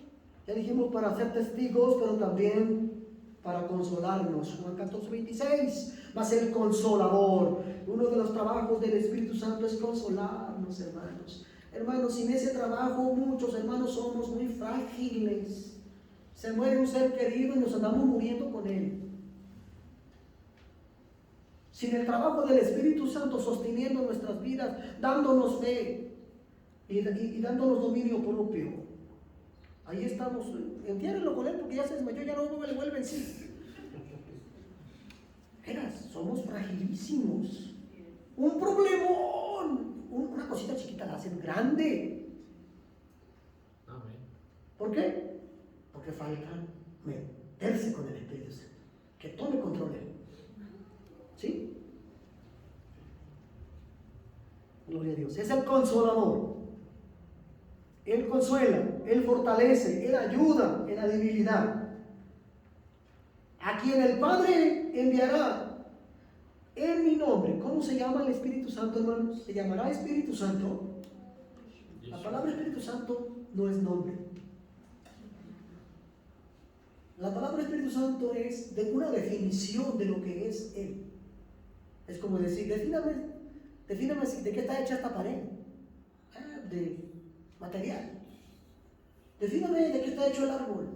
Ya dijimos, para ser testigos, pero también para consolarnos. Juan 14:26 va a ser el consolador. Uno de los trabajos del Espíritu Santo es consolarnos, hermanos. Hermanos, sin ese trabajo muchos hermanos somos muy frágiles. Se muere un ser querido y nos andamos muriendo con él. Sin el trabajo del Espíritu Santo sosteniendo nuestras vidas, dándonos fe y dándonos dominio propio, ahí estamos. Entiéndenlo con él porque ya se desmayó, ya no le vuelve en sí. Somos fragilísimos. Un problemón, una cosita chiquita la hacen grande. Amén. ¿Por qué? Porque falta meterse con el Espíritu Santo, que tome control de él. ¿Sí? Gloria a Dios. Es el consolador. Él consuela, Él fortalece, Él ayuda en la debilidad. A quien el Padre enviará en mi nombre. ¿Cómo se llama el Espíritu Santo, hermanos? ¿Se llamará Espíritu Santo? La palabra Espíritu Santo no es nombre. La palabra Espíritu Santo es de una definición de lo que es Él. Es como decir, defíname de qué está hecha esta pared. De material. Defíname de qué está hecho el árbol.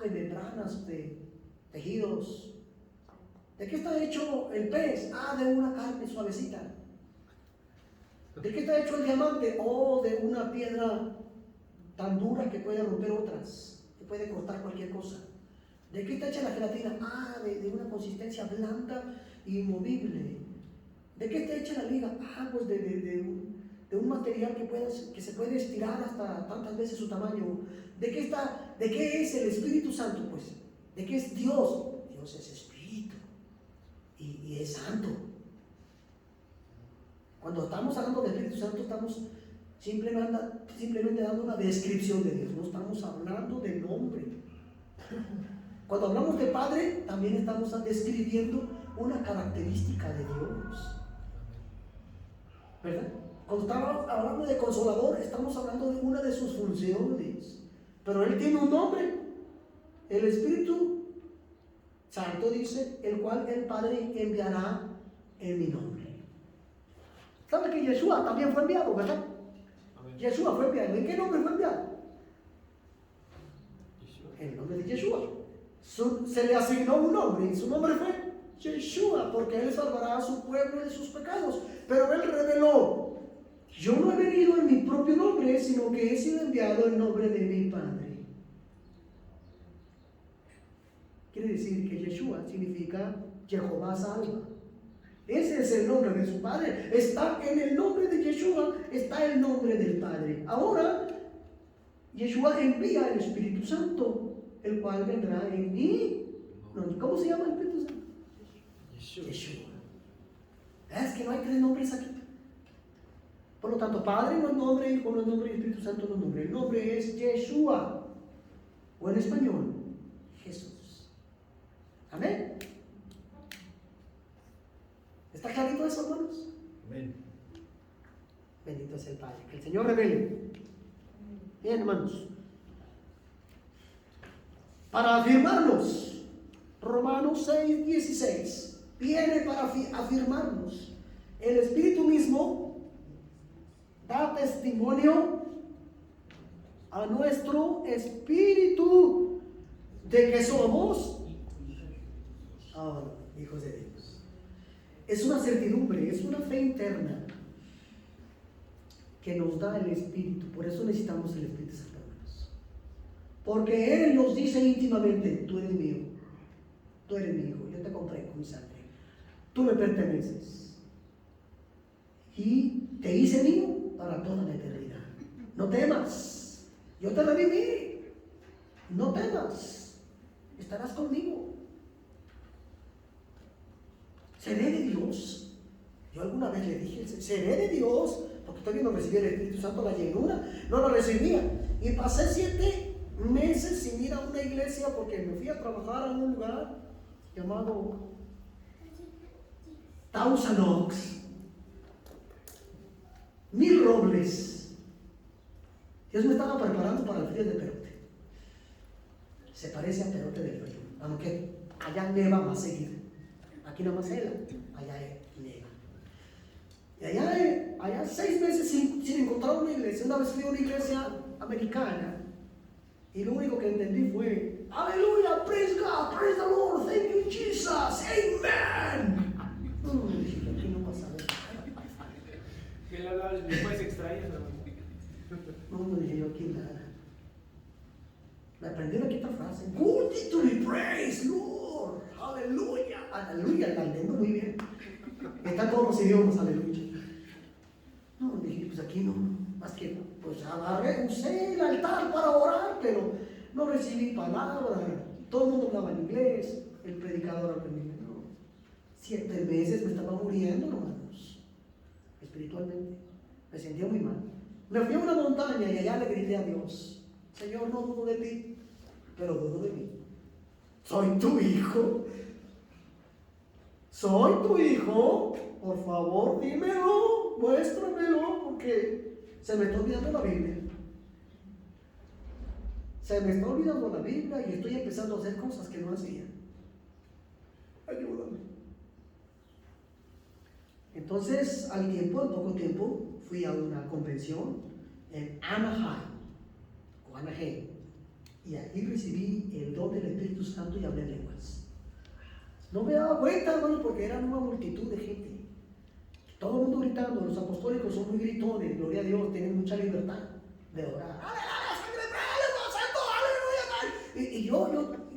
De membranas, de tejidos. ¿De qué está hecho el pez? De una carne suavecita. ¿De qué está hecho el diamante? De una piedra tan dura que puede romper otras, que puede cortar cualquier cosa. ¿De qué está hecha la gelatina? Ah, de una consistencia blanda e inmovible. ¿De qué está hecha la liga? Ah, pues de un material que se puede estirar hasta tantas veces su tamaño. ¿De qué es el Espíritu Santo? Pues, ¿de qué es Dios? Dios es Espíritu y es Santo. Cuando estamos hablando del Espíritu Santo, estamos simplemente dando una descripción de Dios, no estamos hablando del nombre. Cuando hablamos de Padre, también estamos describiendo una característica de Dios, ¿verdad? Cuando estamos hablando de Consolador, estamos hablando de una de sus funciones, pero Él tiene un nombre, el Espíritu Santo dice, el cual el Padre enviará en mi nombre. ¿Sabe que Yeshua también fue enviado, verdad? Amén. Yeshua fue enviado. ¿En qué nombre fue enviado? Yeshua. En el nombre de Yeshua. Se le asignó un nombre y su nombre fue Yeshua, porque Él salvará a su pueblo de sus pecados. Pero Él reveló, yo no he venido en mi propio nombre, sino que he sido enviado en nombre de mi Padre. Quiere decir que Yeshua significa Jehová salva. Ese es el nombre de su Padre. Está en el nombre de Yeshua, está el nombre del Padre. Ahora, Yeshua envía el Espíritu Santo, el cual vendrá en mí. ¿Cómo se llama el Espíritu Santo? Yeshua. Es que no hay tres nombres aquí. Por lo tanto, Padre no es nombre, Hijo no es nombre, Espíritu Santo no es nombre. El nombre es Yeshua. O en español, Jesús. Amén. ¿Está clarito eso, hermanos? Amén. Bendito es el Padre. Que el Señor revele. Bien, hermanos. Para afirmarnos, Romanos 6:16 viene para afirmarnos. El Espíritu mismo da testimonio a nuestro espíritu de que somos ahora hijos de Dios. Es una certidumbre, es una fe interna que nos da el Espíritu. Por eso necesitamos el Espíritu Santo, hermanos. Porque Él nos dice íntimamente, tú eres mío, tú eres mi hijo, yo te compré con mi sangre, tú me perteneces y te hice mío para toda la eternidad. No temas, yo te redimí, no temas, estarás conmigo. ¿Seré de Dios? Yo alguna vez le dije, ¿seré de Dios? Porque todavía no recibí el Espíritu Santo, la llenura, no la recibía. Y pasé 7 meses sin ir a una iglesia porque me fui a trabajar a un lugar llamado Thousand Oaks, 1000 Robles. Dios me estaba preparando para el frío de Perote. Se parece a Perote del frío, aunque allá neva más seguido. Aquí no más hela, allá neva. Y allá 6 meses sin encontrar una iglesia. Una vez fui a una iglesia americana y lo único que entendí fue aleluya, praise God, praise the Lord, thank you Jesus, amen. Dije, aquí no pasa nada. ¿Qué le hablaba después extraías? No, dije yo, aquí nada. Me aprendí la quinta frase. Worthy to be praised, Lord. Aleluya. Aleluya, la entiendo muy bien. Están todos los idiomas, aleluya. No, dije, pues aquí no. Más que, pues usé el altar para orar, pero no recibí palabra. Todo el mundo hablaba en inglés. El predicador aprendía. No. 7 meses me estaba muriendo, hermanos. Espiritualmente. Me sentía muy mal. Me fui a una montaña y allá le grité a Dios: Señor, no dudo de ti, pero dudo de mí. Soy tu hijo. Soy tu hijo. Por favor, dímelo, muéstramelo, porque se me está olvidando la Biblia. Se me está olvidando la Biblia y estoy empezando a hacer cosas que no hacía. Ayúdame. Entonces, al poco tiempo, fui a una convención en Anaheim, y ahí recibí el don del Espíritu Santo y hablé en lenguas. No me daba cuenta, hermano, porque era una multitud de gente. Todo el mundo gritando. Los apostólicos son muy gritones, gloria a Dios, tienen mucha libertad de orar. ¡Aleluya, santo, aleluya! Y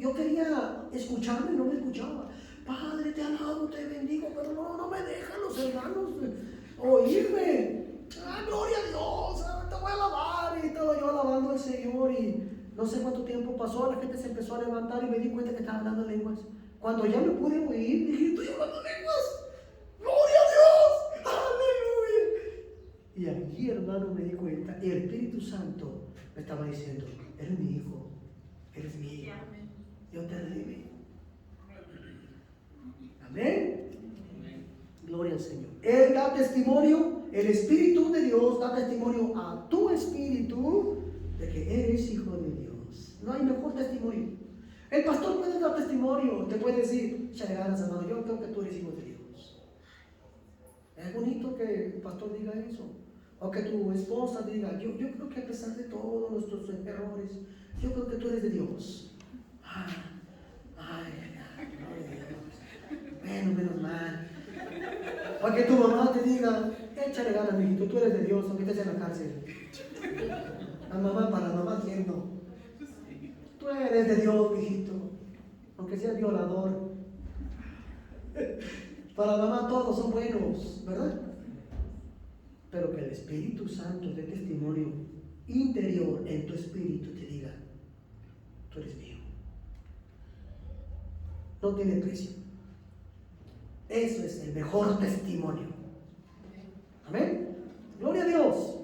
yo quería escucharme, no me escuchaba. Padre, te alabo, te bendigo, pero no me dejan los hermanos oírme. Gloria a Dios, te voy a alabar. Y estaba yo alabando al Señor y no sé cuánto tiempo pasó, la gente se empezó a levantar y me di cuenta que estaba hablando en lenguas. Cuando ya me pude oír, dije, estoy hablando en lenguas. ¡Gloria a Dios! ¡Aleluya! Y allí, hermano, me di cuenta, y el Espíritu Santo me estaba diciendo, eres mi hijo, eres mi hijo, yo te redimí. Amén. Gloria al Señor. Él da testimonio, el Espíritu de Dios da testimonio a tu espíritu de que eres hijo de Dios. No hay mejor testimonio. El pastor puede dar testimonio, te puede decir, échale ganas, hermano, yo creo que tú eres hijo de Dios. Es bonito que el pastor diga eso. O que tu esposa diga, yo creo que a pesar de todos nuestros errores, yo creo que tú eres de Dios. Gloria a Dios. Bueno, menos mal. O que tu mamá te diga, échale ganas, mijito, tú eres de Dios, aunque estés en la cárcel. La mamá para la mamá, ¿quién no? Tú eres de Dios, mijito, aunque seas violador. Para la mamá todos son buenos, ¿verdad? Pero que el Espíritu Santo dé testimonio interior en tu espíritu, te diga, tú eres mío. No tiene precio. Eso es el mejor testimonio. Amén. Gloria a Dios.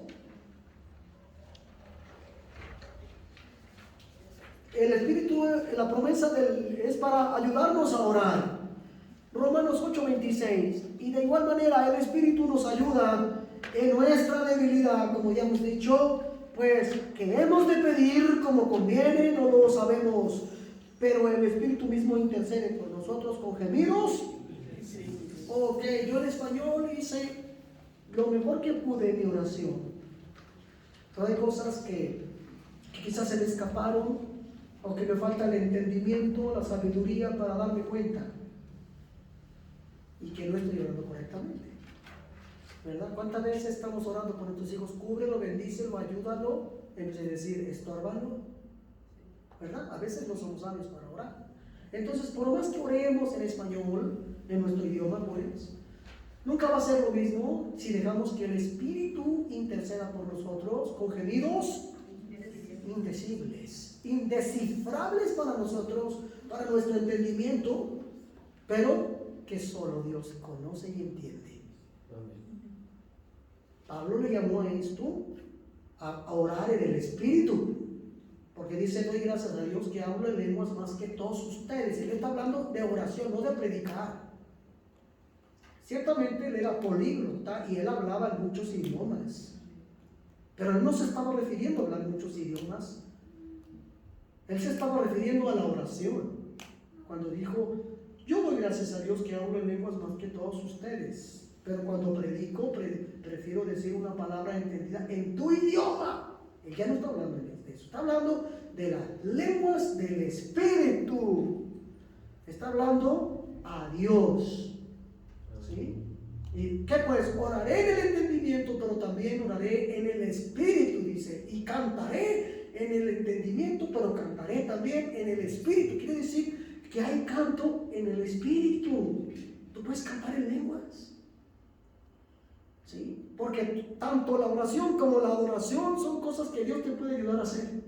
El Espíritu, la promesa es para ayudarnos a orar. Romanos 8:26. Y de igual manera el Espíritu nos ayuda en nuestra debilidad, como ya hemos dicho, pues que hemos de pedir como conviene, no lo sabemos, pero el Espíritu mismo intercede por nosotros con gemidos. Ok, yo en español hice lo mejor que pude en mi oración, pero hay cosas que quizás se me escaparon, o que me falta el entendimiento, la sabiduría para darme cuenta, y que no estoy orando correctamente. ¿Verdad? ¿Cuántas veces estamos orando por nuestros hijos? Cúbrelo, bendícelo, ayúdalo, en vez de decir, estórbalo. ¿Verdad? A veces no somos sabios para orar. Entonces, por más que oremos en español, en nuestro idioma, pues, nunca va a ser lo mismo si dejamos que el Espíritu interceda por nosotros con gemidos indecibles, indescifrables para nosotros, para nuestro entendimiento, pero que solo Dios conoce y entiende. Pablo le llamó a esto a orar en el Espíritu, porque dice, doy gracias a Dios que hablo en lenguas más que todos ustedes. Él está hablando de oración, no de predicar. Ciertamente él era políglota y él hablaba en muchos idiomas, pero él no se estaba refiriendo a hablar en muchos idiomas. Él se estaba refiriendo a la oración, cuando dijo, yo doy gracias a Dios que hablo en lenguas más que todos ustedes. Pero cuando predico, prefiero decir una palabra entendida en tu idioma. Él ya no está hablando de eso, está hablando de las lenguas del Espíritu. Está hablando a Dios. ¿Sí? ¿Y qué pues? Oraré en el entendimiento, pero también oraré en el Espíritu, dice. Y cantaré en el entendimiento, pero cantaré también en el Espíritu. Quiere decir que hay canto en el Espíritu. Tú puedes cantar en lenguas. ¿Sí? Porque tanto la oración como la adoración son cosas que Dios te puede ayudar a hacer.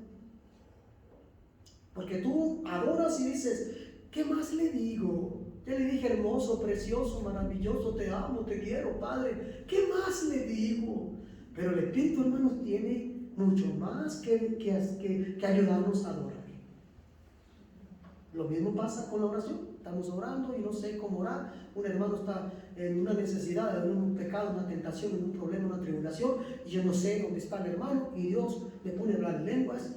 Porque tú adoras y dices, ¿qué más le digo? Ya le dije hermoso, precioso, maravilloso, te amo, te quiero, Padre. ¿Qué más le digo? Pero el Espíritu, hermanos, tiene mucho más que ayudarnos a adorar. Lo mismo pasa con la oración. Estamos orando y no sé cómo orar. Un hermano está en una necesidad, en un pecado, una tentación, en un problema, una tribulación, y yo no sé dónde está el hermano, y Dios me pone a hablar en lenguas,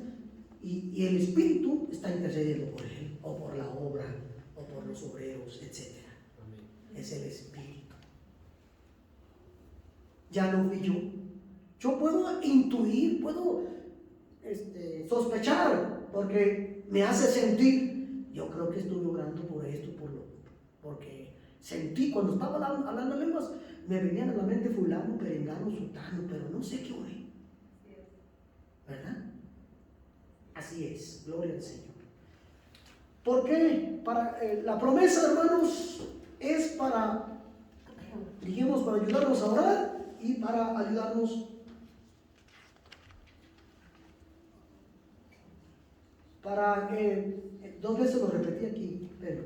y el Espíritu está intercediendo por él, o por la obra, o por los obreros, etc. Es el Espíritu. Ya no fui yo. Yo puedo intuir, puedo sospechar, porque me hace sentir. Yo creo que estuve orando por esto, porque sentí, cuando estaba hablando en lenguas, me venían a la mente fulano, perengano, sultano, pero no sé qué oré. ¿Verdad? Así es, gloria al Señor. ¿Por qué? La promesa, hermanos, es para, dijimos, para ayudarnos a orar y para ayudarnos para, dos veces lo repetí aquí, pero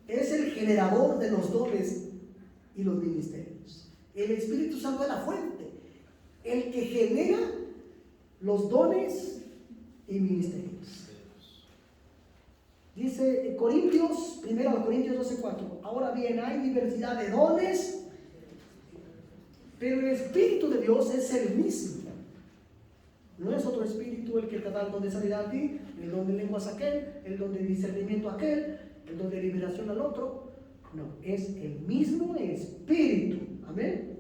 es el generador de los dones y los ministerios. El Espíritu Santo es la fuente, el que genera los dones y ministerios. Dice Corintios, 1 Corintios 12:4. Ahora bien, hay diversidad de dones, pero el Espíritu de Dios es el mismo. No es otro espíritu el que te da el don de sanidad a ti, el don de lenguas a aquel, el don de discernimiento a aquel, el don de liberación al otro. No, es el mismo espíritu. Amén.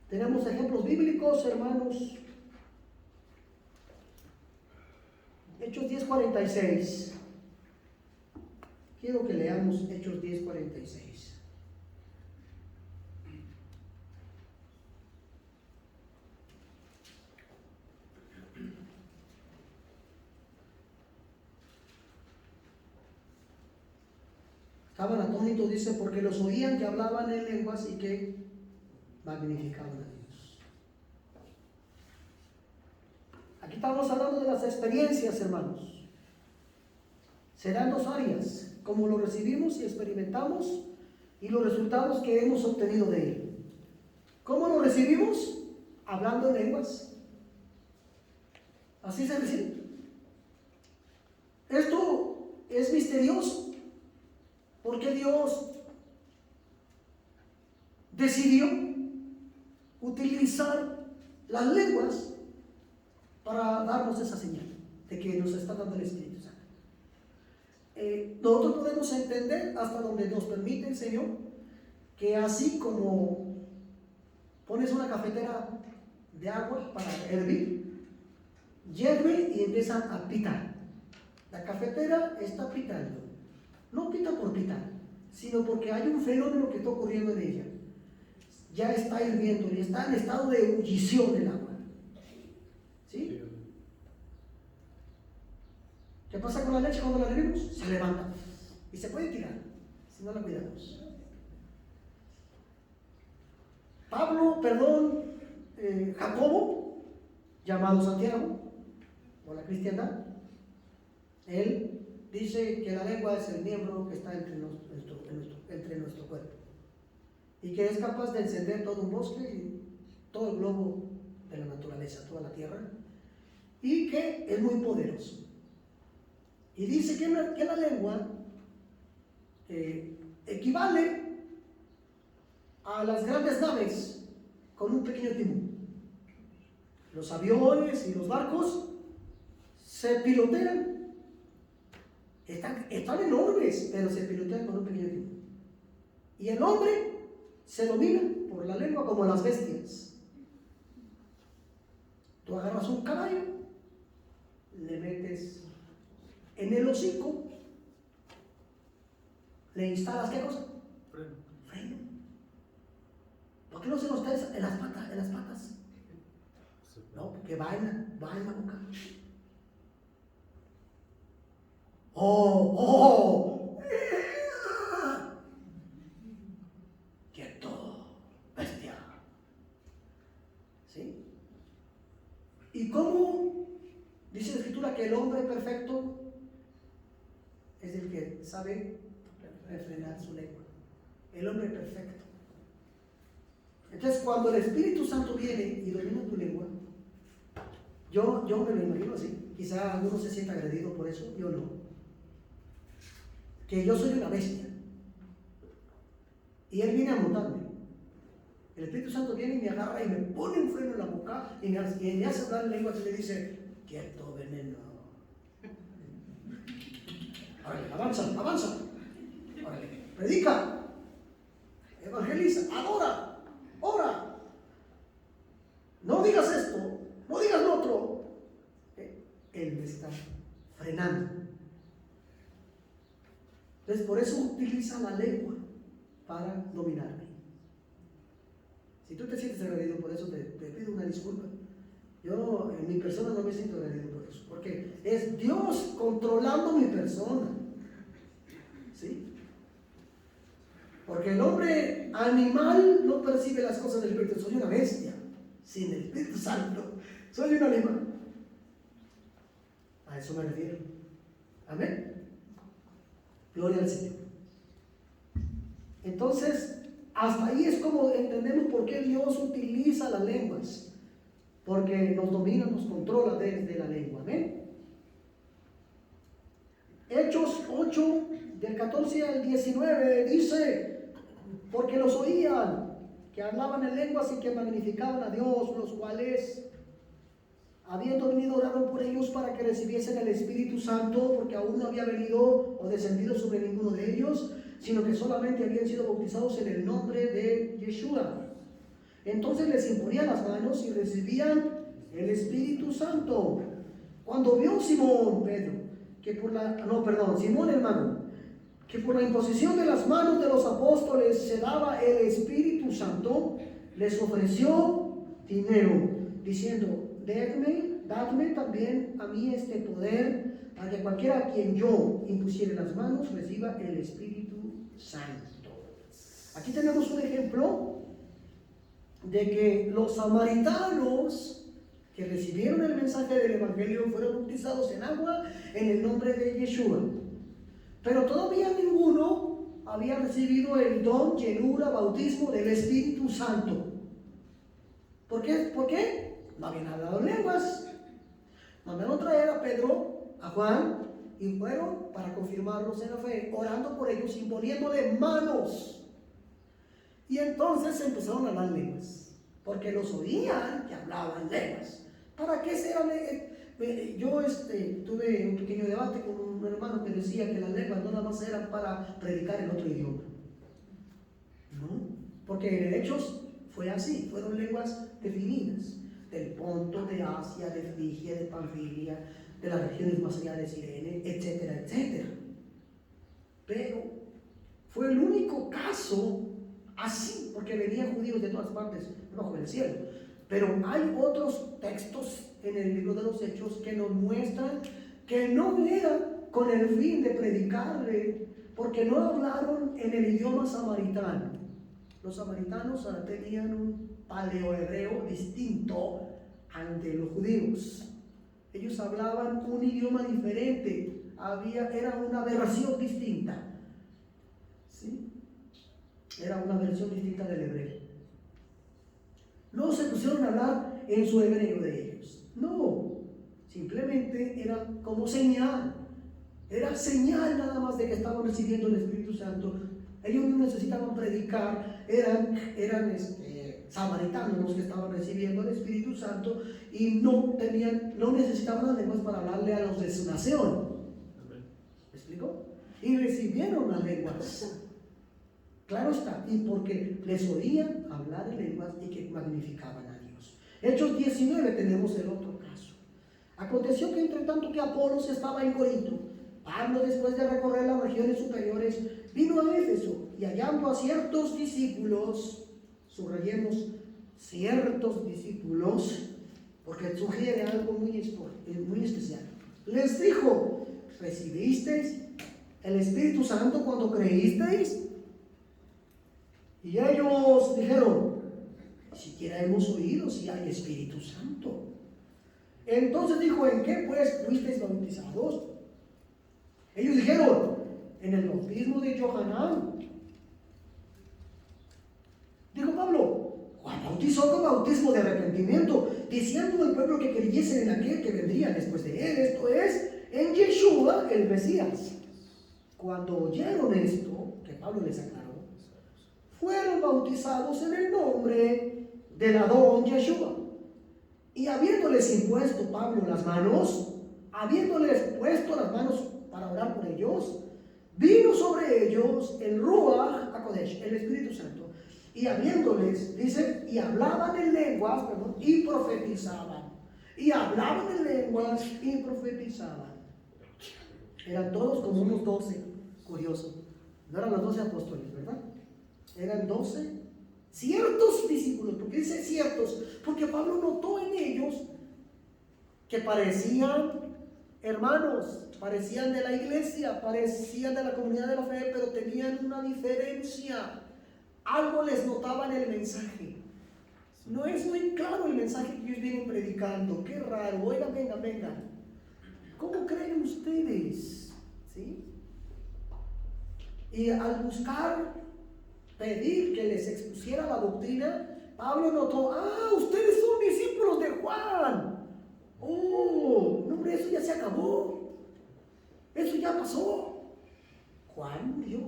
Tenemos ejemplos bíblicos, hermanos. Hechos 10:46. Quiero que leamos Hechos 10:46. Estaban atónitos, dice, porque los oían que hablaban en lenguas y que magnificaban a Dios. Aquí estamos hablando de las experiencias, hermanos. Serán dos áreas, como lo recibimos y experimentamos y los resultados que hemos obtenido de él. ¿Cómo lo recibimos? Hablando en lenguas. Así se recibe. Esto es misterioso. Porque Dios decidió utilizar las lenguas para darnos esa señal de que nos está dando el Espíritu Santo. Nosotros podemos entender hasta donde nos permite el Señor que así como pones una cafetera de agua para hervir, hierve y empieza a pitar. La cafetera está pitando. No pita por pitar, sino porque hay un fenómeno que está ocurriendo en ella. Ya está hirviendo y está en estado de ebullición el agua. ¿Sí? ¿Qué pasa con la leche cuando la hervimos? Se levanta y se puede tirar si no la cuidamos. Jacobo, llamado Santiago, o la cristiandad, él dice que la lengua es el miembro que está entre nuestro cuerpo y que es capaz de encender todo un bosque y todo el globo de la naturaleza, toda la tierra, y que es muy poderoso. Y dice que la lengua equivale a las grandes naves con un pequeño timón. Los aviones y los barcos se pilotean. Están enormes, pero se pilotean con un pequeño timón. Y el hombre se domina por la lengua como las bestias. Tú agarras un caballo, le metes en el hocico, le instalas ¿qué cosa? Freno. ¿Por qué no se nos está en las patas? No, porque va en la boca. Quieto, bestia. ¿Sí? ¿Y cómo dice la Escritura que el hombre perfecto es el que sabe refrenar su lengua? El hombre perfecto. Entonces, cuando el Espíritu Santo viene y domina tu lengua, yo me lo imagino así. Quizá alguno se sienta agredido por eso, yo no. Que yo soy una bestia y él viene a montarme. El Espíritu Santo viene y me agarra y me pone un freno en la boca y me hace hablar en lengua y me dice: quieto, veneno. Órale, avanza. Órale, predica, evangeliza, adora, ora. No digas esto, no digas lo otro. Él me está frenando. Entonces, por eso utiliza la lengua para dominarme. Si tú te sientes agredido por eso, te pido una disculpa. Yo en mi persona no me siento agredido por eso, porque es Dios controlando mi persona. ¿Sí? Porque el hombre animal no percibe las cosas del Espíritu. Soy una bestia sin el Espíritu Santo. Soy un animal. A eso me refiero. Amén. Gloria al Señor. Entonces, hasta ahí es como entendemos por qué Dios utiliza las lenguas. Porque nos domina, nos controla desde la lengua. Amén. Hechos 8, del 14 al 19, dice: porque los oían, que hablaban en lenguas y que magnificaban a Dios, los cuales, habiendo venido, oraron por ellos para que recibiesen el Espíritu Santo, porque aún no había venido o descendido sobre ninguno de ellos, sino que solamente habían sido bautizados en el nombre de Yeshua. Entonces les imponía las manos y recibían el Espíritu Santo. Cuando vio Simón hermano, que por la imposición de las manos de los apóstoles se daba el Espíritu Santo, les ofreció dinero, diciendo: dadme también a mí este poder, para que cualquiera a quien yo impusiere las manos reciba el Espíritu Santo. Aquí tenemos un ejemplo de que los samaritanos que recibieron el mensaje del Evangelio fueron bautizados en agua en el nombre de Yeshua. Pero todavía ninguno había recibido el don, llenura, bautismo del Espíritu Santo. ¿Por qué? ¿Por qué? No habían hablado en lenguas. Mandaron traer a Pedro, a Juan, y fueron para confirmarlos en la fe, orando por ellos, imponiéndole manos. Y entonces empezaron a hablar lenguas, porque los oían que hablaban lenguas. ¿Para qué serán? Yo tuve un pequeño debate con un hermano que decía que las lenguas no nada más eran para predicar en otro idioma. ¿No? Porque en Hechos fue así, fueron lenguas definidas, del Ponto, de Asia, de Frigia, de Panfilia, de las regiones más allá de Cirene, etcétera, etcétera. Pero fue el único caso así, porque venían judíos de todas partes bajo el cielo. Pero hay otros textos en el libro de los Hechos que nos muestran que no era con el fin de predicarle, porque no hablaron en el idioma samaritano. Los samaritanos tenían un paleohebreo distinto al de los judíos. Ellos hablaban un idioma diferente, era una versión distinta. ¿Sí? Era una versión distinta del hebreo. No se pusieron a hablar en su hebreo de ellos. No, simplemente era como señal. Era señal nada más de que estaban recibiendo el Espíritu Santo. Ellos no necesitaban predicar, eran samaritanos los que estaban recibiendo el Espíritu Santo y no necesitaban las lenguas para hablarle a los de su nación. ¿Me explico? Y recibieron las lenguas. Claro está, y porque les oían hablar en lenguas y que magnificaban a Dios. Hechos 19 tenemos el otro caso. Aconteció que entre tanto que Apolos estaba en Corinto, Pablo, después de recorrer las regiones superiores, vino a Éfeso y hallando a ciertos discípulos, subrayemos ciertos discípulos, porque sugiere algo muy especial. Les dijo: ¿recibisteis el Espíritu Santo cuando creísteis? Y ellos dijeron: siquiera hemos oído si hay Espíritu Santo. Entonces dijo: ¿en qué pues fuisteis bautizados? Ellos dijeron: en el bautismo de Johanán. Dijo Pablo: Juan bautizó con bautismo de arrepentimiento, diciendo al pueblo que creyesen en aquel que vendría después de él, esto es, en Yeshua el Mesías. Cuando oyeron esto, que Pablo les aclaró, fueron bautizados en el nombre del Adón Yeshua. Y habiéndoles impuesto Pablo las manos, habiéndoles puesto las manos para orar por ellos, vino sobre ellos el Ruach HaKodesh, el Espíritu Santo. Y habiéndoles, dice, y hablaban en lenguas, y profetizaban. Y hablaban en lenguas y profetizaban. Eran todos como unos 12, curioso. No eran los 12 apóstoles, ¿verdad? Eran 12 ciertos discípulos. ¿Por qué dice ciertos? Porque Pablo notó en ellos que parecían hermanos, parecían de la iglesia, parecían de la comunidad de la fe, pero tenían una diferencia. Algo les notaba en el mensaje. No es muy claro el mensaje que ellos vienen predicando. Qué raro. Oigan, vengan. ¿Cómo creen ustedes? ¿Sí? Y al buscar, pedir que les expusiera la doctrina, Pablo notó, ustedes son discípulos de Juan. Oh, no, hombre, eso ya se acabó. Eso ya pasó. Juan murió.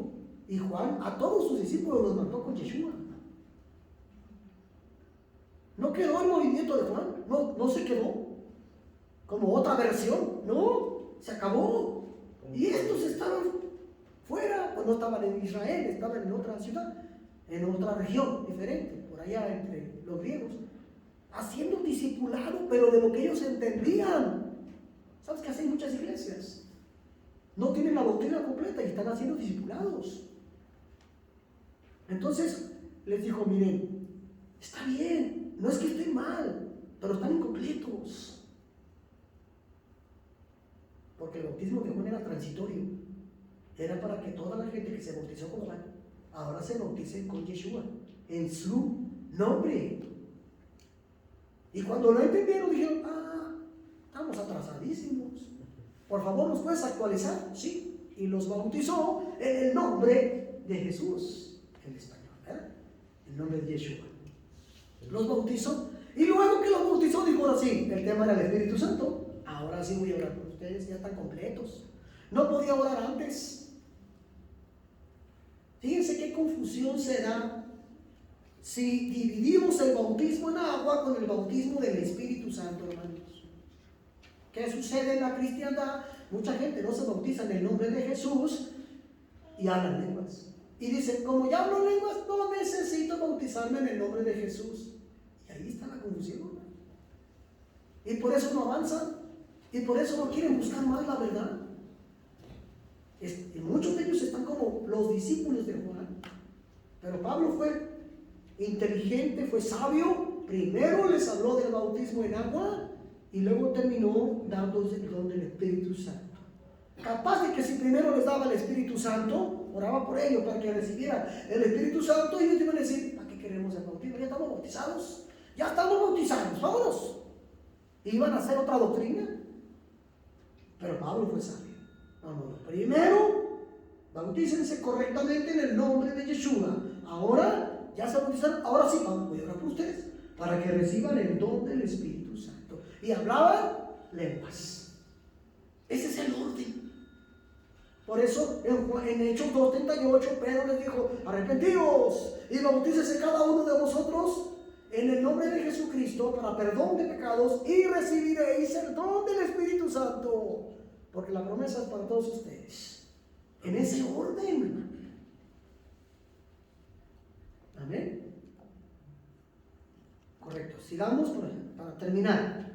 Y Juan a todos sus discípulos los mató con Yeshua. No quedó el movimiento de Juan. No se quedó como otra versión. No, se acabó. Y estos estaban fuera, pues no estaban en Israel, estaban en otra ciudad, en otra región diferente, por allá entre los griegos, haciendo un discipulado, pero de lo que ellos entendían. ¿Sabes qué hacen muchas iglesias? No tienen la doctrina completa y están haciendo discipulados. Entonces les dijo, miren, está bien, no es que estén mal, pero están incompletos. Porque el bautismo de Juan era transitorio. Era para que toda la gente que se bautizó con Juan ahora se bautice con Yeshua en su nombre. Y cuando lo entendieron dijeron, estamos atrasadísimos. Por favor, ¿nos puedes actualizar? Sí. Y los bautizó en el nombre de Jesús, en español, ¿verdad? El nombre de Yeshua. Los bautizó. Y luego que los bautizó, dijo ahora sí, el tema era el Espíritu Santo. Ahora sí voy a orar por ustedes, ya están completos. No podía orar antes. Fíjense qué confusión se da si dividimos el bautismo en agua con el bautismo del Espíritu Santo, hermanos. ¿Qué sucede en la cristiandad? Mucha gente no se bautiza en el nombre de Jesús y hablan lenguas. Y dicen, como ya hablo lenguas, no necesito bautizarme en el nombre de Jesús. Y ahí está la confusión. Y por eso no avanzan. Y por eso no quieren buscar más la verdad. Y muchos de ellos están como los discípulos de Juan. Pero Pablo fue inteligente, fue sabio. Primero les habló del bautismo en agua y luego terminó dándoles el don del Espíritu Santo. Capaz de que si primero les daba el Espíritu Santo, oraba por ellos para que recibiera el Espíritu Santo, y ellos iban a decir, ¿para qué queremos el bautismo? Ya estamos bautizados, vámonos. Y iban a hacer otra doctrina. Pero Pablo fue sabio. No. Primero, bautícense correctamente en el nombre de Yeshua. Ahora, ya se bautizaron, ahora sí, voy a orar por ustedes, para que reciban el don del Espíritu Santo. Y hablaban lenguas. Ese es el orden. Por eso, en Hechos 2:38, Pedro les dijo, arrepentidos y bautícese cada uno de vosotros en el nombre de Jesucristo para perdón de pecados y recibiréis el don del Espíritu Santo. Porque la promesa es para todos ustedes. En ese orden. Amén. Correcto. Sigamos para terminar.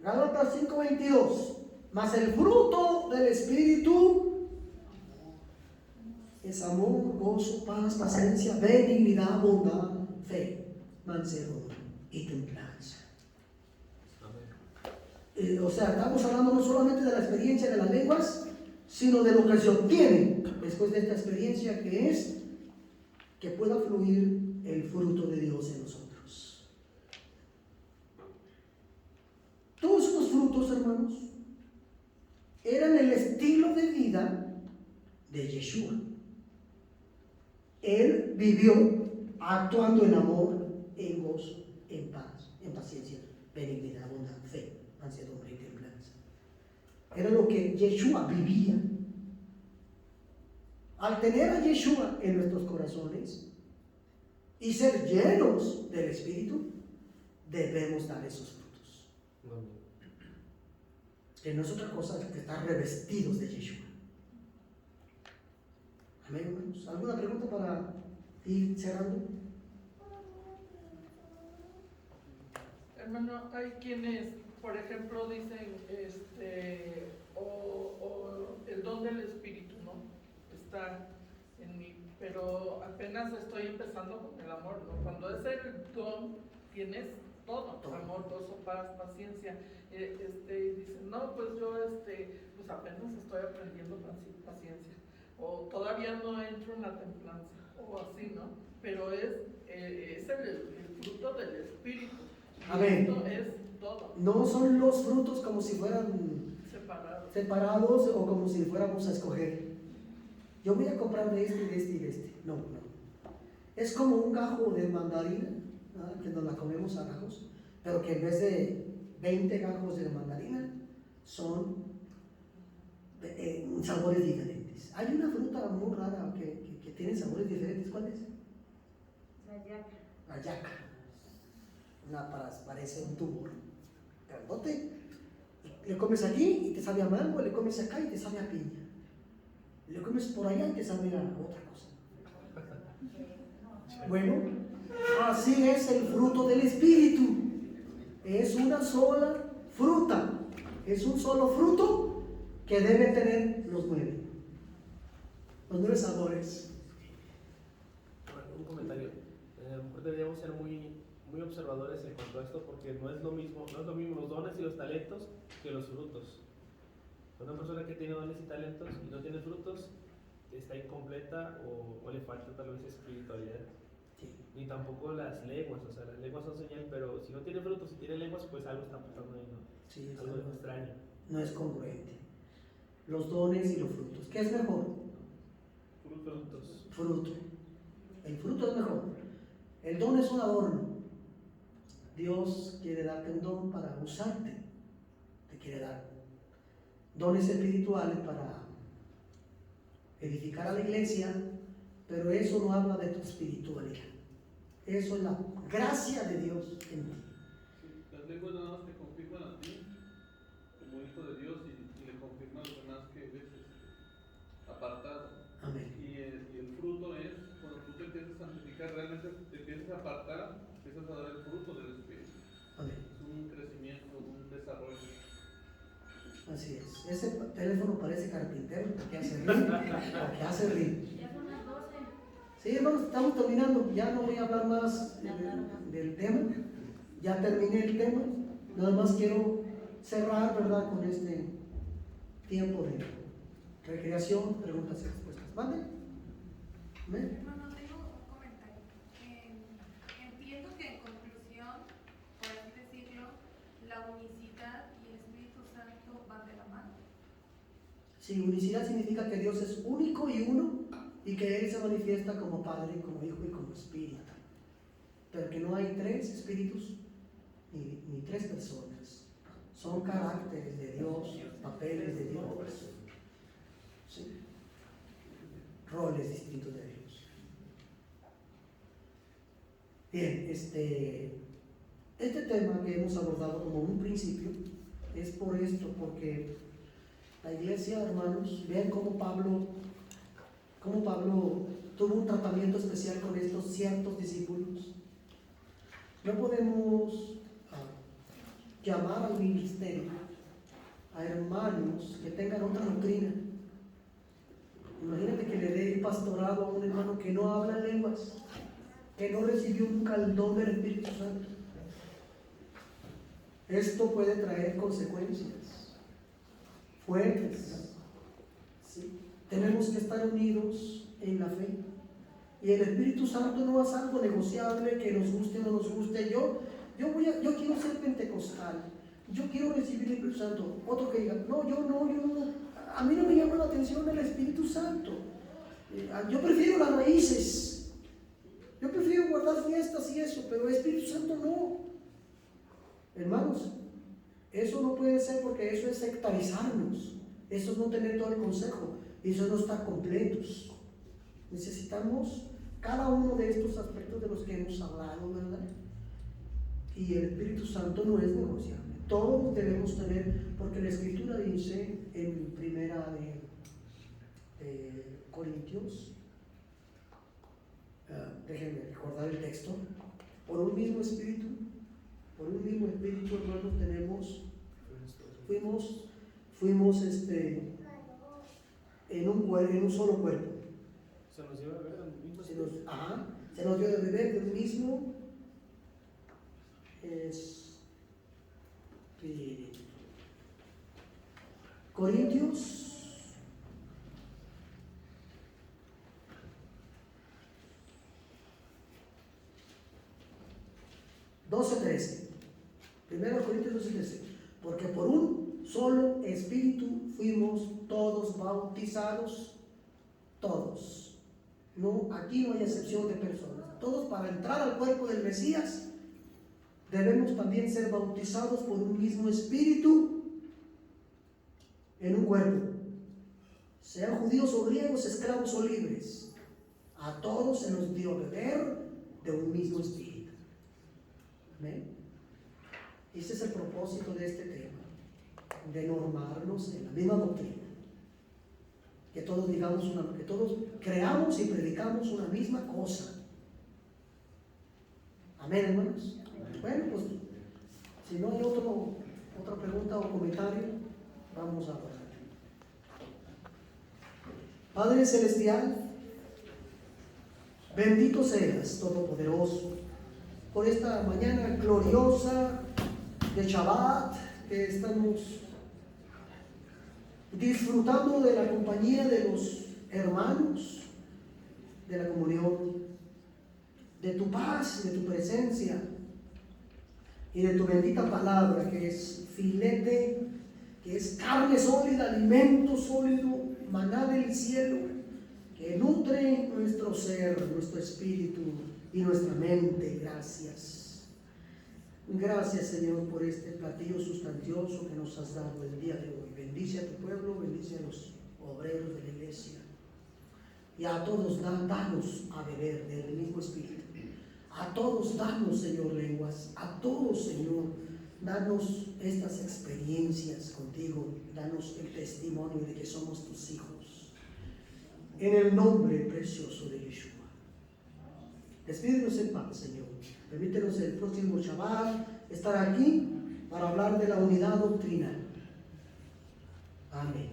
Gálatas 5:22. Mas el fruto del Espíritu es amor, gozo, paz, paciencia, benignidad, bondad, fe, mansedumbre y templanza. O sea, estamos hablando no solamente de la experiencia de las lenguas, sino de lo que se obtiene después de esta experiencia, que es que pueda fluir el fruto de Dios en nosotros. Todos estos frutos, hermanos, eran el estilo de vida de Yeshua. Él vivió actuando en amor, en gozo, en paz, en paciencia, benignidad, bondad, fe, mansedumbre y templanza. Era lo que Yeshua vivía. Al tener a Yeshua en nuestros corazones y ser llenos del Espíritu, debemos dar esos frutos. Que no es otra cosa que estar revestidos de Yeshua. Amén, hermanos. ¿Alguna pregunta para ir cerrando? Hermano, hay quienes, por ejemplo, dicen, o el don del Espíritu, ¿no? Está en mí, pero apenas estoy empezando con el amor, ¿no? Cuando ese don tienes, todo, Todo. amor, gozo, paz, paciencia. Y dicen, no, pues yo pues apenas estoy aprendiendo paciencia, o todavía no entro en la templanza, o así, ¿no? Pero es el fruto del Espíritu. Y Amén. esto es todo, No son los frutos como si fueran separado. o como si fuéramos a escoger. Yo voy a comprar de este y de este y de este. No, no. Es como un gajo de mandarina, ¿verdad? Que nos la comemos a gajos, pero que en vez de 20 gajos de mandarina son sabores diferentes. Hay una fruta muy rara que tiene sabores diferentes. ¿Cuál es? La yaca. Parece un tubo grandote. Le comes aquí y te sabe a mango, le comes acá y te sabe a piña. Le comes por allá y te sabe a otra cosa. Bueno, así es el fruto del Espíritu. Es una sola fruta. Es un solo fruto que debe tener los 9. Los 9 sabores. Bueno, un comentario. A lo mejor deberíamos ser muy observadores en cuanto a esto, porque no es lo mismo los dones y los talentos que los frutos. Una persona que tiene dones y talentos y no tiene frutos está incompleta o le falta tal vez espiritualidad. Sí. Ni tampoco las lenguas, o sea, las lenguas son señal, pero si no tiene frutos, si tiene lenguas, pues algo está pasando ahí, ¿no? Sí, es Algo algo extraño. no es congruente. Los dones y los frutos. ¿Qué es mejor? Frutos. Fruto. El fruto es mejor. El don es un adorno. Dios quiere darte un don para usarte. Te quiere dar dones espirituales para edificar a la iglesia, pero eso no habla de tu espiritualidad. Eso es la gracia de Dios en ti. Sí, las lenguas nada más te confirman a ti como hijo de Dios y le confirman a los demás que eres apartado. Amén. Y el fruto es cuando tú te empiezas a santificar, realmente te empiezas a apartar, empiezas a dar el fruto del Espíritu. Amén. Es un crecimiento, un desarrollo. Así es. Ese teléfono parece carpintero porque hace rir. Ya son las 12. Sí, hermanos, estamos terminando. Ya no voy a hablar más del tema. Ya terminé el tema. Nada más quiero cerrar, ¿verdad?, con este tiempo de recreación, preguntas y respuestas. ¿Mande? ¿Amén? Hermano, tengo un comentario. Entiendo que en conclusión, por así decirlo, la unicidad y el Espíritu Santo van de la mano. Sí, unicidad significa que Dios es único y uno y que Él se manifiesta como Padre, como Hijo y como Espíritu. Pero que no hay 3 espíritus ni 3 personas. Son caracteres de Dios, papeles de Dios, sí, roles distintos de Dios. Bien, este tema que hemos abordado como un principio es por esto, porque la iglesia, hermanos, vean cómo Pablo tuvo un tratamiento especial con estos ciertos discípulos. No podemos llamar al ministerio a hermanos que tengan otra doctrina. Imagínate que le dé el pastorado a un hermano que no habla lenguas, que no recibió nunca el don del Espíritu Santo. Esto puede traer consecuencias fuertes. ¿Sí? Tenemos que estar unidos en la fe. Y el Espíritu Santo no es algo negociable, que nos guste o no nos guste. Yo quiero ser pentecostal, yo quiero recibir el Espíritu Santo. Otro que diga, no, yo no, a mí no me llama la atención el Espíritu Santo. Yo prefiero las raíces, yo prefiero guardar fiestas y eso, pero el Espíritu Santo no. Hermanos, eso no puede ser, porque eso es sectarizarnos, eso es no tener todo el consejo, eso es no estar completos. Necesitamos cada uno de estos aspectos de los que hemos hablado, ¿verdad? Y el Espíritu Santo no es negociable. Todos debemos tener, porque la Escritura dice en primera de Corintios, déjenme recordar el texto, por un mismo Espíritu, hermanos, fuimos en un solo cuerpo. Se nos lleva a ver el mismo Se nos dio de beber del mismo Espíritu. Corintios 12:13. 1 Corintios 12:13. Porque por un solo espíritu fuimos todos bautizados, todos. No, aquí no hay excepción de personas. Todos, para entrar al cuerpo del Mesías, debemos también ser bautizados por un mismo espíritu en un cuerpo. Sean judíos o griegos, esclavos o libres, a todos se nos dio beber de un mismo espíritu. Amén. Ese es el propósito de este tema, de normarnos en la misma doctrina. Que todos digamos que todos creamos y predicamos una misma cosa. Amén, hermanos. Bueno, pues si no hay otra pregunta o comentario, vamos a orar. Padre Celestial, bendito seas, Todopoderoso, por esta mañana gloriosa de Shabbat, que estamos disfrutando de la compañía de los hermanos, de la comunión, de tu paz, de tu presencia y de tu bendita palabra, que es filete, que es carne sólida, alimento sólido, maná del cielo, que nutre nuestro ser, nuestro espíritu y nuestra mente. Gracias. Gracias, Señor, por este platillo sustancioso que nos has dado el día de hoy. Bendice a tu pueblo, bendice a los obreros de la iglesia. Y a todos danos a beber del mismo espíritu. A todos danos, Señor, lenguas. A todos, Señor, danos estas experiencias contigo. Danos el testimonio de que somos tus hijos. En el nombre precioso de Yeshua. Despídenos en paz, Señor. Permítenos el próximo Shabbat estar aquí para hablar de la unidad doctrinal. Amén.